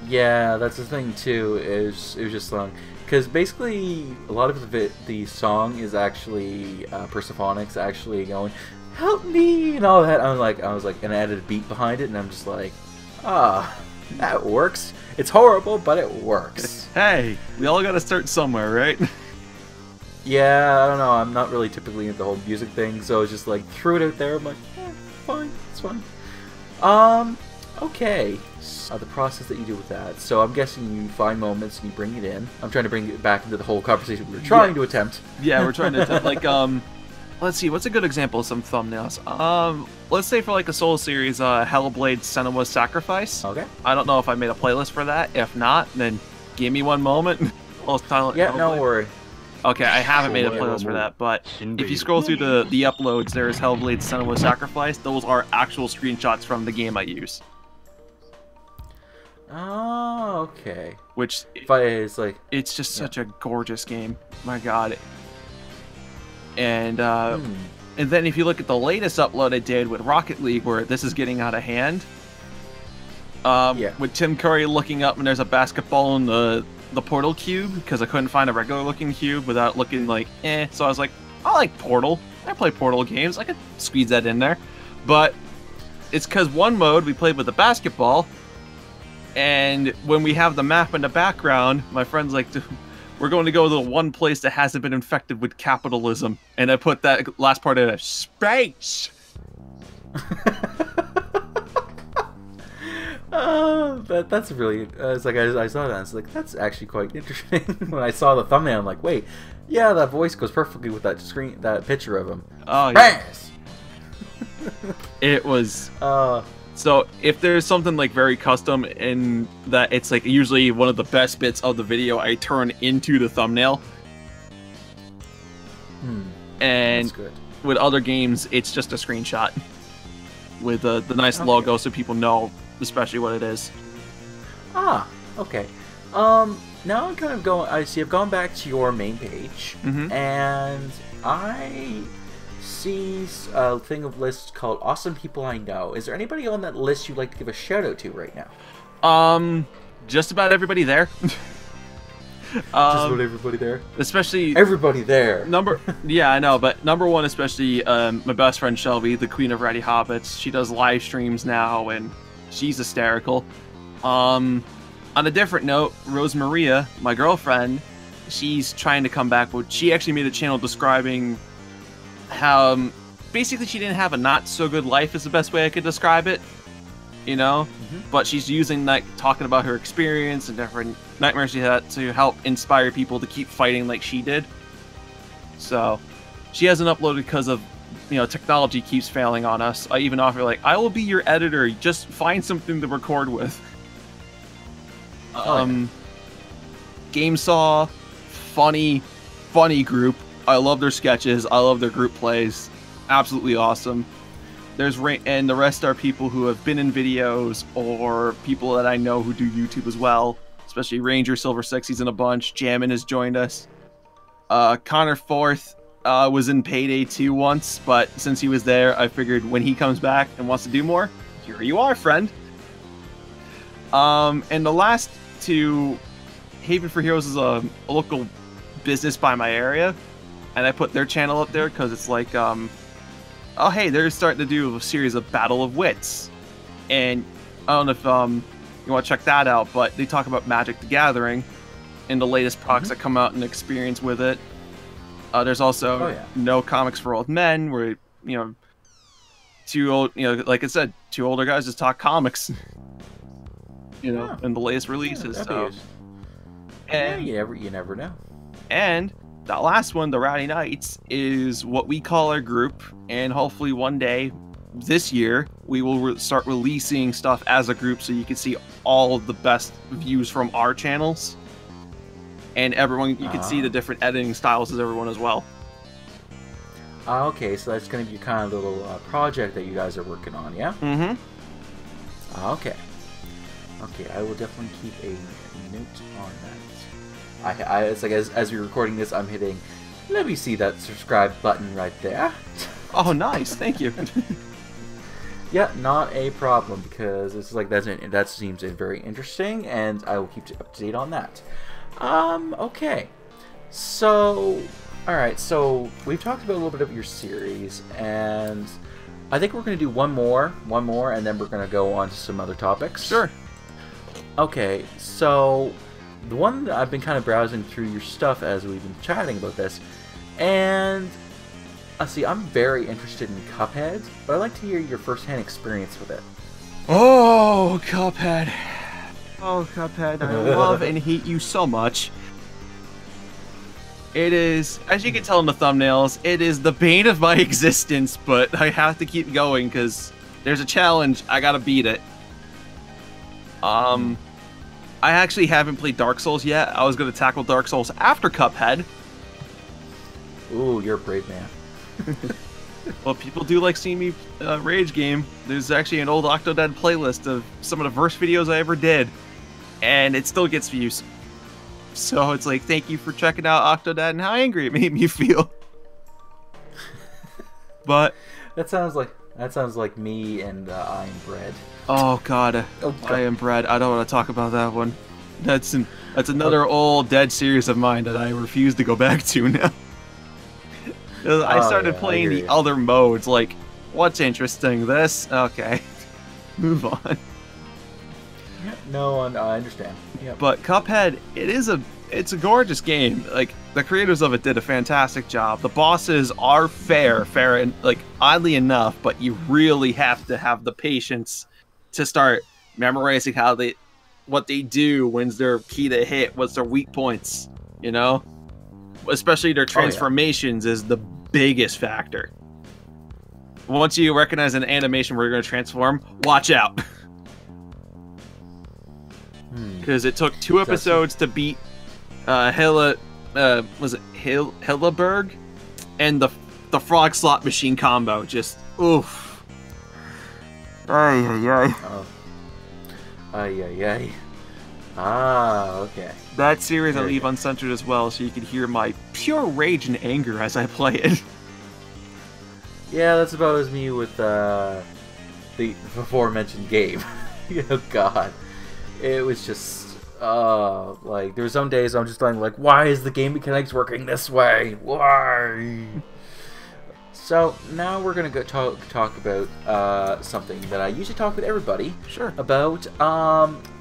Yeah, that's the thing too. It was just long, because basically a lot of the song is actually Persephonics actually going, help me, and all that. I was like, and I added a beat behind it, and I'm just like, that works. It's horrible, but it works. Hey, we all gotta start somewhere, right? Yeah, I don't know. I'm not really typically into the whole music thing, so it's just like threw it out there. I'm like, fine, it's fine. Okay. The process that you do with that. So I'm guessing you find moments and you bring it in. I'm trying to bring it back into the whole conversation we were trying to attempt. Yeah, we're trying to attempt, like, let's see, what's a good example of some thumbnails? Let's say for like a Soul series, Hellblade Senua's Sacrifice. Okay. I don't know if I made a playlist for that. If not, then give me one moment. Yeah, Hellblade. No worry. Okay, I haven't made a playlist for that, but if you scroll through the uploads, there's Hellblade Senua's Sacrifice. Those are actual screenshots from the game I use. Oh, okay. Which is like, it's just such a gorgeous game. My god. And and then if you look at the latest upload I did with Rocket League, where this is getting out of hand, with Tim Curry looking up and there's a basketball in the Portal cube, because I couldn't find a regular looking cube without looking like so I was like, I like Portal, I play Portal games, I could squeeze that in there. But it's because one mode we played with the basketball, and when we have the map in the background, my friend's like, we're going to go to the one place that hasn't been infected with capitalism. And I put that last part in space. That's really, it's like, I saw that, it's like, that's actually quite interesting. When I saw the thumbnail, I'm like, wait, yeah, that voice goes perfectly with that picture of him. Oh, yeah. It was, so if there's something like very custom in that, it's like usually one of the best bits of the video I turn into the thumbnail. And that's good. With other games, it's just a screenshot with the nice logo so people know especially what it is. Ah, okay. Now I'm kind of going, I see I've gone back to your main page, and I see a thing of list called Awesome People I Know. Is there anybody on that list you'd like to give a shout out to right now? Just about everybody there. Just about everybody there? Especially everybody there. Yeah, I know, but number one, especially my best friend Shelby, the Queen of Ratty Hobbits. She does live streams now, and she's hysterical. On a different note, Rose Maria, my girlfriend, she's trying to come back, but she actually made a channel describing how basically she didn't have a not so good life is the best way I could describe it. you know? But she's using, like, talking about her experience and different nightmares she had to help inspire people to keep fighting like she did. So, she hasn't uploaded because of, you know, technology keeps failing on us. I even offer, like, I will be your editor, just find something to record with. GameSaw, funny group. I love their sketches, I love their group plays. Absolutely awesome. And the rest are people who have been in videos or people that I know who do YouTube as well. Especially Ranger Silver 6, he's in a bunch. Jammin has joined us. Connor Forth was in Payday 2 once, but since he was there, I figured when he comes back and wants to do more, here you are, friend. And the last two, Haven for Heroes is a local business by my area, and I put their channel up there because it's like, oh hey, they're starting to do a series of Battle of Wits, and I don't know if you want to check that out, but they talk about Magic the Gathering and the latest products that come out and experience with it. There's also No Comics for Old Men, where, you know, like I said, two older guys just talk comics, you know, and the latest releases. So, and you never know. And that last one, the Rowdy Knights, is what we call our group, and hopefully one day this year we will start releasing stuff as a group so you can see all of the best views from our channels, and everyone, you can see the different editing styles as everyone as well. Okay, so that's going to be kind of a little project that you guys are working on, yeah? Okay. Okay, I will definitely keep a note on that. It's like as we're recording this, I'm hitting, let me see that subscribe button right there. Oh, nice, thank you. Yeah, not a problem, because it's like that seems very interesting, and I will keep you up to date on that. Okay. So, alright, so we've talked about a little bit of your series, and I think we're going to do one more, and then we're going to go on to some other topics. Sure. Okay, so the one that I've been kind of browsing through your stuff as we've been chatting about this, and see, I'm very interested in Cuphead, but I'd like to hear your first-hand experience with it. Oh, Cuphead. Oh, Cuphead, I love and hate you so much. It is, as you can tell in the thumbnails, it is the bane of my existence, but I have to keep going because there's a challenge. I gotta beat it. I actually haven't played Dark Souls yet. I was gonna tackle Dark Souls after Cuphead. Ooh, you're a brave man. Well, people do like seeing me rage game. There's actually an old Octodad playlist of some of the first videos I ever did, and it still gets views. So it's like, thank you for checking out Octodad and how angry it made me feel. But that sounds like me and I Am Bread. Oh god, I Am Bread. I don't want to talk about that one. That's another old dead series of mine that I refuse to go back to now. I started playing the other modes, like, what's interesting? This? Okay. Move on. No, I understand. Yep. But Cuphead, it's a gorgeous game. Like, the creators of it did a fantastic job. The bosses are fair and, like, oddly enough, but you really have to have the patience to start memorizing what they do, when's their key to hit, what's their weak points, you know? Especially their transformations is the biggest factor. Once you recognize an animation where you're going to transform, watch out. Because it took 2 episodes to beat Hillaberg and the frog slot machine combo. Just oof. Ay ay ay. Oh. Ay ay ay. Ah, okay. That series I leave uncensored as well, so you can hear my pure rage and anger as I play it. Yeah, that's about as me with the before-mentioned game. Oh god. It was just, like, there were some days I'm just like, why is the game mechanics working this way? Why? So, now we're going to go talk about something that I usually talk with everybody about.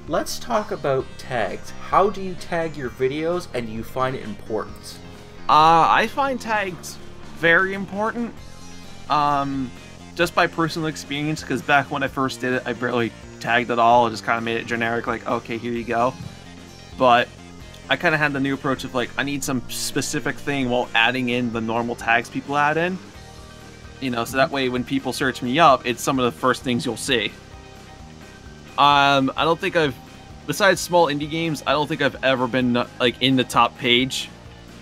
Let's talk about tags. How do you tag your videos, and do you find it important? I find tags very important. just by personal experience, because back when I first did it, I barely tagged at all. I just kind of made it generic, like, okay, here you go. But I kind of had the new approach of, like, I need some specific thing while adding in the normal tags people add in. You know, so that way when people search me up, it's some of the first things you'll see. I don't think besides small indie games, I don't think I've ever been, like, in the top page.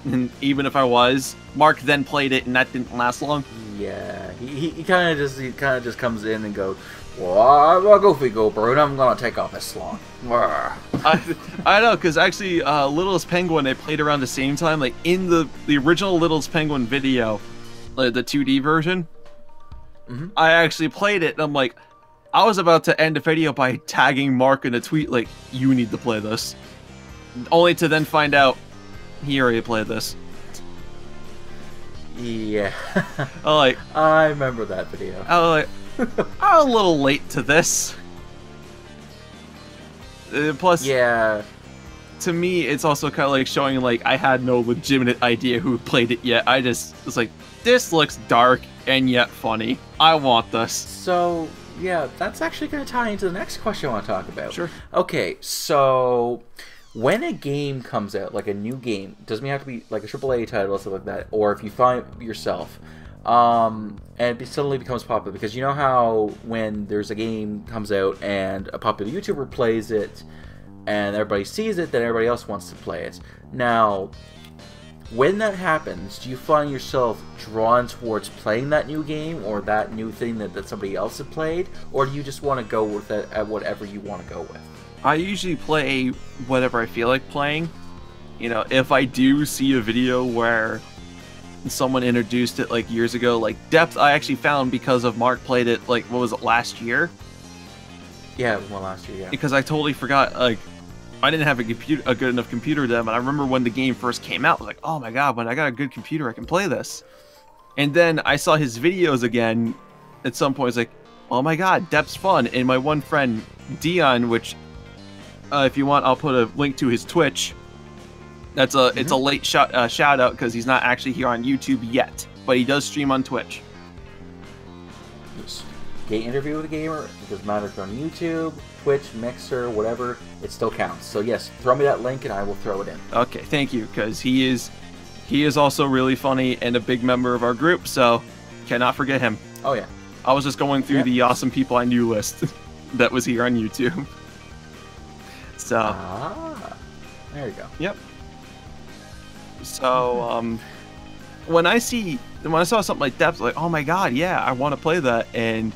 And even if I was, Mark then played it, and that didn't last long. Yeah, he kind of just comes in and goes, well, I'll go for you, bro, and I'm gonna take off his slot. I know, because actually, Littlest Penguin, they played around the same time, like in the original Littlest Penguin video, like the 2D version. I actually played it, and I'm like, I was about to end the video by tagging Mark in a tweet, like, you need to play this, only to then find out he already played this. Yeah. I remember that video. I was like, I'm a little late to this. Plus, yeah, to me, it's also kind of like showing, like, I had no legitimate idea who played it yet. I just was like, this looks dark and yet funny. I want this. So, yeah, that's actually going to tie into the next question I want to talk about. Sure. Okay, so when a game comes out, like a new game, doesn't have to be like a AAA title or stuff like that, or if you find it yourself, and it suddenly becomes popular, because you know how when there's a game comes out and a popular YouTuber plays it and everybody sees it, then everybody else wants to play it. Now, when that happens, do you find yourself drawn towards playing that new game or that new thing that somebody else had played, or do you just want to go with it at whatever you want to go with? I usually play whatever I feel like playing. You know, if I do see a video where someone introduced it like years ago, like Depth, I actually found because of Mark played it, like, what was it, last year? Yeah, well, last year, yeah. Because I totally forgot, like, I didn't have a good enough computer then, and I remember when the game first came out, I was like, oh my god, when I got a good computer, I can play this. And then I saw his videos again at some point. It's like, oh my god, Depth's fun. And my one friend, Dion, which, if you want, I'll put a link to his Twitch. That's it's a late shout out, because he's not actually here on YouTube yet, but he does stream on Twitch. Just get an interview with a gamer. It doesn't matter if you're on YouTube, Twitch, Mixer, whatever. It still counts. So yes, throw me that link and I will throw it in. Okay, thank you, because he is also really funny and a big member of our group, so cannot forget him. Oh yeah. I was just going through the awesome people I knew list that was here on YouTube. So. There you go. Yep. So, when I saw something like Depth, like, oh my god, yeah, I want to play that, and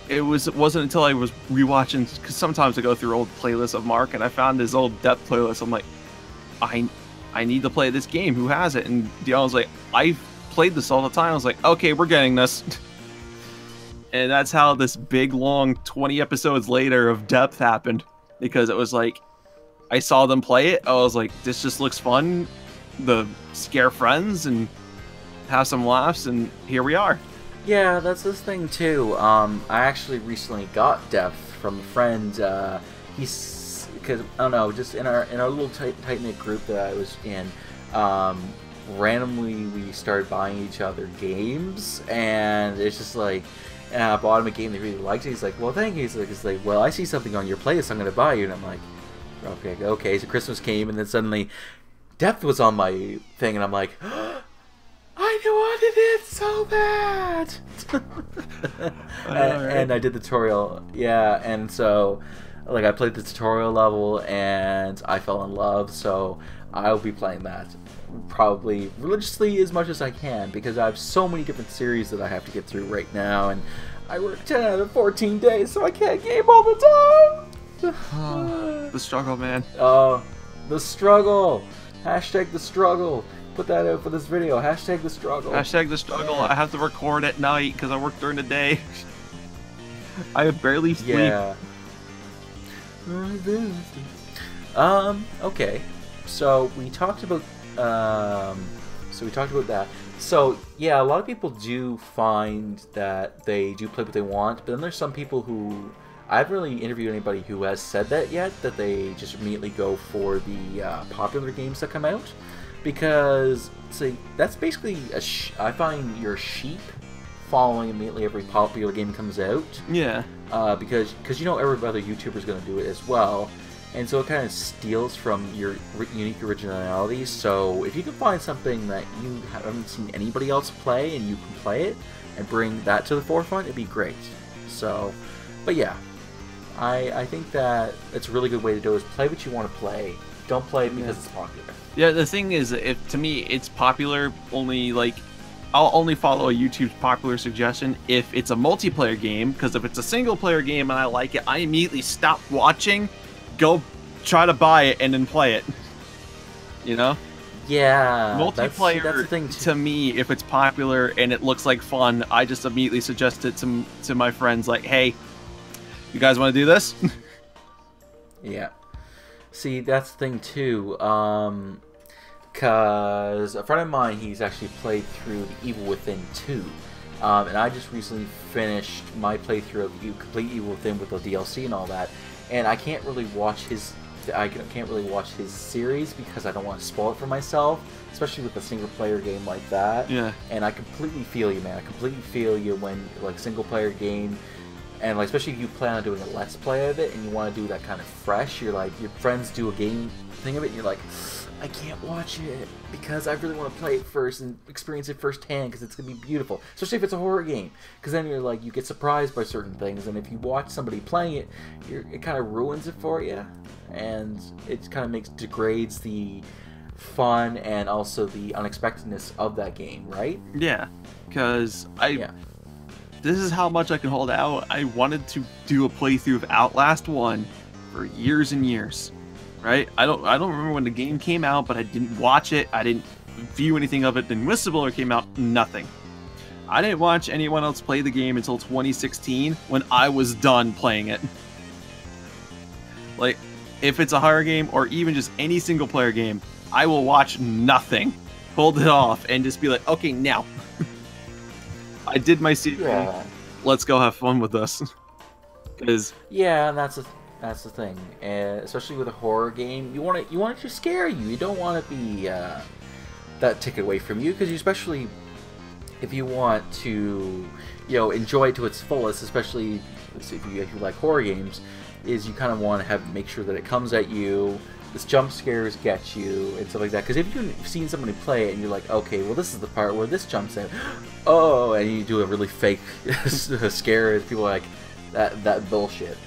it wasn't until I was rewatching, because sometimes I go through old playlists of Mark, and I found his old Depth playlist. I'm like, I need to play this game. Who has it? And Dion was like, I've played this all the time. I was like, okay, we're getting this. And that's how this big, long 20 episodes later of Depth happened, because it was like, I saw them play it. I was like, this just looks fun. The scare friends and have some laughs, and here we are. Yeah, that's this thing too. I actually recently got Depth from a friend. He's, because I don't know, just in our little tight knit group that I was in. Randomly we started buying each other games, and it's just like, and I bought him a game that he really liked. He's like, well, thank you. He's like, well, I see something on your playlist, I'm gonna buy you, and I'm like, okay. So Christmas came, and then suddenly Depth was on my thing, and I'm like, I wanted it so bad. And I did the tutorial, yeah, and so like I played the tutorial level, and I fell in love. So I'll be playing that probably religiously as much as I can, because I have so many different series that I have to get through right now, and I work 10 out of 14 days, so I can't game all the time. The struggle, man. Oh, the struggle. Hashtag the struggle. Put that out for this video. Hashtag the struggle. Hashtag the struggle. I have to record at night because I work during the day. I barely sleep. Yeah. Okay. So we talked about that. So yeah, a lot of people do find that they do play what they want, but then there's some people who, I haven't really interviewed anybody who has said that yet, that they just immediately go for the popular games that come out, because see, that's basically I find you're sheep following immediately every popular game comes out. Yeah. Because you know every other YouTuber is going to do it as well. And so it kind of steals from your unique originality. So if you can find something that you haven't seen anybody else play and you can play it and bring that to the forefront, it'd be great. So, but yeah, I think that it's a really good way to do it, is play what you want to play. Don't play it because it's popular. Yeah, the thing is, if to me it's popular, only like I'll only follow a YouTube's popular suggestion if it's a multiplayer game, because if it's a single player game and I like it, I immediately stop watching, go try to buy it, and then play it. You know? Yeah. Multiplayer, that's the thing too. To me, if it's popular and it looks like fun, I just immediately suggest it to my friends, like, hey, you guys want to do this? Yeah. See, that's the thing too. Because a friend of mine, he's actually played through The Evil Within 2. And I just recently finished my playthrough of Complete Evil Within with the DLC and all that. And I can't really watch his series because I don't want to spoil it for myself, especially with a single player game like that. Yeah. And I completely feel you, man. I completely feel you when, like, single player game, and like, especially if you plan on doing a let's play of it and you want to do that kind of fresh, you're like, your friends do a game thing of it and you're like, I can't watch it because I really want to play it first and experience it firsthand because it's going to be beautiful, especially if it's a horror game, because then you're like, you get surprised by certain things, and if you watch somebody playing it, it kind of ruins it for you, and it kind of degrades the fun and also the unexpectedness of that game, right? Yeah, because this is how much I can hold out. I wanted to do a playthrough of Outlast 1 for years and years, right? I don't remember when the game came out, but I didn't watch it. I didn't view anything of it. Then Whistleblower came out, nothing. I didn't watch anyone else play the game until 2016 when I was done playing it. Like, if it's a horror game or even just any single player game, I will watch nothing, hold it off, and just be like, okay, now. I did my secret. Yeah. Let's go have fun with this. Yeah, and that's the thing. Especially with a horror game, you want it to scare you. You don't want to be that taken away from you, because especially if you want to, enjoy it to its fullest. Especially if you like horror games, is you kind of want to make sure that it comes at you. This jump scares get you and stuff like that. Because if you've seen somebody play it and you're like, okay, well, this is the part where this jumps in, oh, and you do a really fake scare, and people are like, that bullshit,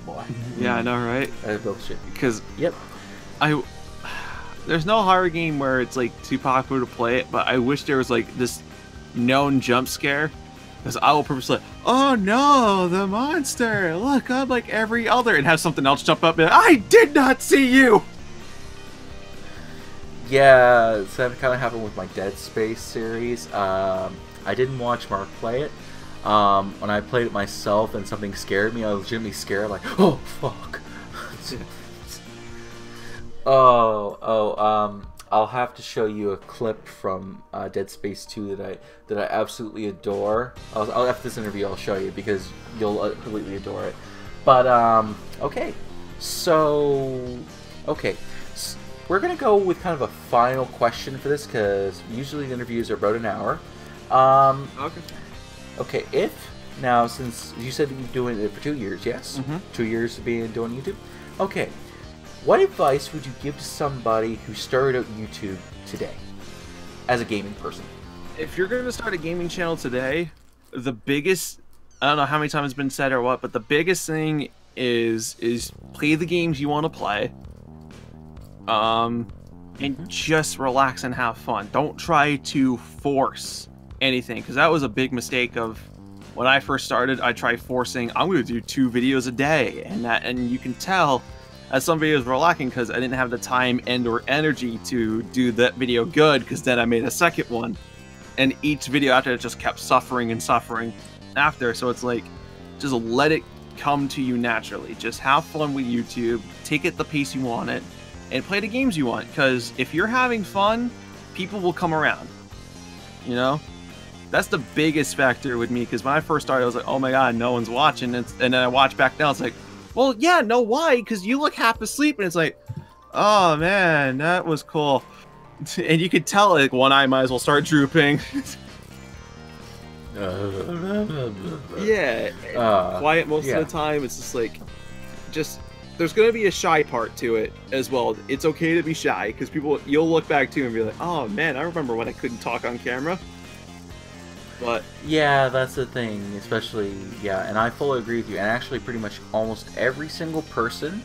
boy. Yeah, I know, right? That bullshit. Because yep, there's no horror game where it's like too popular to play it, but I wish there was like this known jump scare. Because I will purposely, oh no, the monster! Look, I'm like every other, and have something else jump up and I did not see you! Yeah, so that kind of happened with my Dead Space series. I didn't watch Mark play it. When I played it myself and something scared me, I was legitimately scared, like, oh, fuck. I'll have to show you a clip from Dead Space 2 that I absolutely adore. After this interview, I'll show you because you'll completely adore it. But okay, so we're gonna go with kind of a final question for this, because usually the interviews are about an hour. Okay. Now, since you said that you've been doing it for 2 years, yes, 2 years of doing YouTube. Okay. What advice would you give to somebody who started out YouTube today as a gaming person? If you're going to start a gaming channel today, the biggest, I don't know how many times it's been said or what, but the biggest thing is play the games you want to play. And just relax and have fun. Don't try to force anything, because that was a big mistake of when I first started. I tried forcing, I'm going to do 2 videos a day, and you can tell as some videos were lacking because I didn't have the time and or energy to do that video good, because then I made a second one, and each video after it just kept suffering and suffering after. So it's like, just let it come to you naturally. Just have fun with YouTube, take it the pace you want it, and play the games you want, because if you're having fun, people will come around. That's the biggest factor with me, because when I first started, I was like, oh my god, no one's watching, and then I watch back now, it's like, well, yeah, no, why? Because you look half asleep, and it's like, oh man, that was cool. And you could tell, like, one eye might as well start drooping. Yeah, quiet most of the time. It's just like, there's gonna be a shy part to it as well. It's okay to be shy because you'll look back to and be like, oh man, I remember when I couldn't talk on camera. But yeah, that's the thing, especially, yeah, and I fully agree with you. And actually, pretty much almost every single person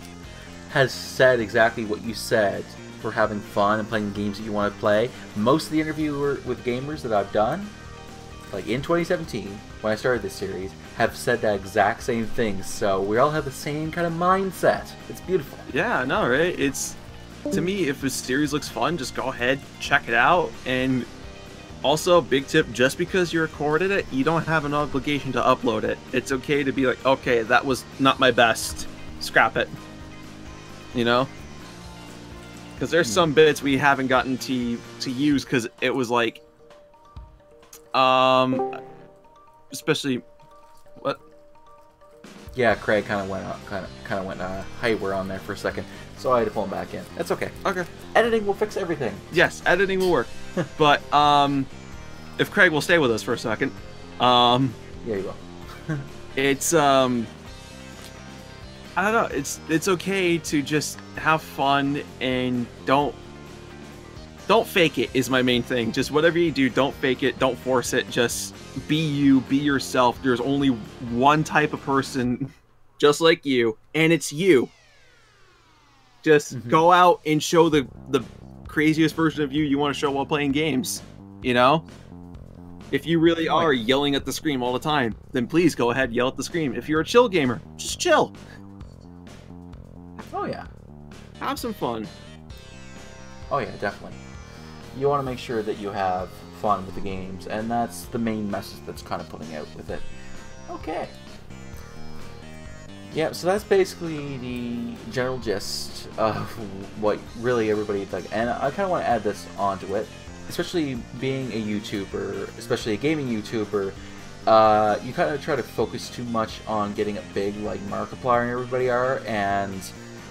has said exactly what you said for having fun and playing games that you want to play. Most of the interviews with gamers that I've done, like in 2017, when I started this series, have said that exact same thing. So we all have the same kind of mindset. It's beautiful. Yeah, no, right? To me, if a series looks fun, just go ahead, check it out. And also, big tip, just because you recorded it, you don't have an obligation to upload it. It's okay to be like, okay, that was not my best. Scrap it. You know? Because there's some bits we haven't gotten to use because it was like, especially, what? Yeah, Craig kind of went haywire on there for a second, so I had to pull him back in. That's okay. Okay. Editing will fix everything. Yes, editing will work. But if Craig will stay with us for a second, yeah, you will. It's I don't know. It's okay to just have fun and don't fake it is my main thing. Just whatever you do, don't fake it, don't force it. Just be you, be yourself. There's only one type of person just like you, and it's you. Just go out and show the craziest version of you want to show while playing games, you know? If you really are yelling at the screen all the time, then please go ahead, yell at the screen. If you're a chill gamer, just chill. Oh yeah. Have some fun. Oh yeah, definitely. You want to make sure that you have fun with the games, and that's the main message that's kind of putting out with it. Okay. Yeah, so that's basically the general gist of what really everybody like, and I kind of want to add this onto it, especially being a YouTuber, especially a gaming YouTuber. You kind of try to focus too much on getting a big like Markiplier and everybody are, and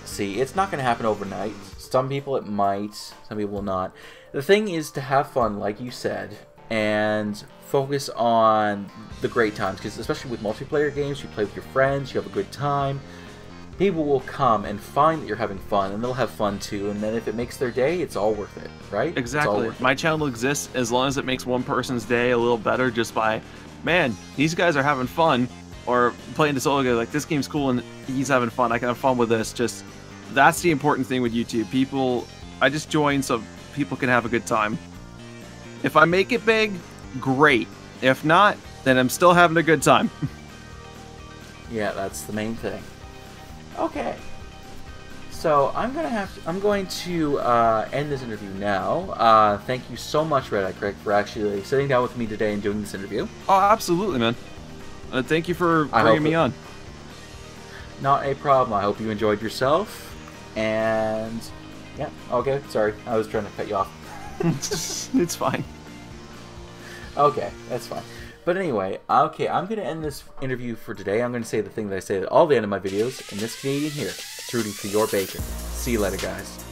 see, it's not going to happen overnight. Some people it might, some people will not. The thing is to have fun, like you said, and focus on the great times, because especially with multiplayer games, you play with your friends, you have a good time, people will come and find that you're having fun, and they'll have fun too, and then if it makes their day, it's all worth it, right? Exactly. My channel exists as long as it makes one person's day a little better just by, man, these guys are having fun, or playing the solo game, like, this game's cool and he's having fun, I can have fun with this. Just, that's the important thing with YouTube. I just joined so people can have a good time. If I make it big, great. If not, then I'm still having a good time. Yeah, that's the main thing. Okay. So I'm going to end this interview now. Thank you so much, RedEyedCritic, for actually sitting down with me today and doing this interview. Oh, absolutely, man. Thank you for bringing me on. Not a problem. I hope you enjoyed yourself. And yeah, okay. Sorry, I was trying to cut you off. It's fine. Okay, that's fine. But anyway, okay, I'm going to end this interview for today. I'm going to say the thing that I say at all the end of my videos, and this Canadian here, it's rooting for your bacon. See you later, guys.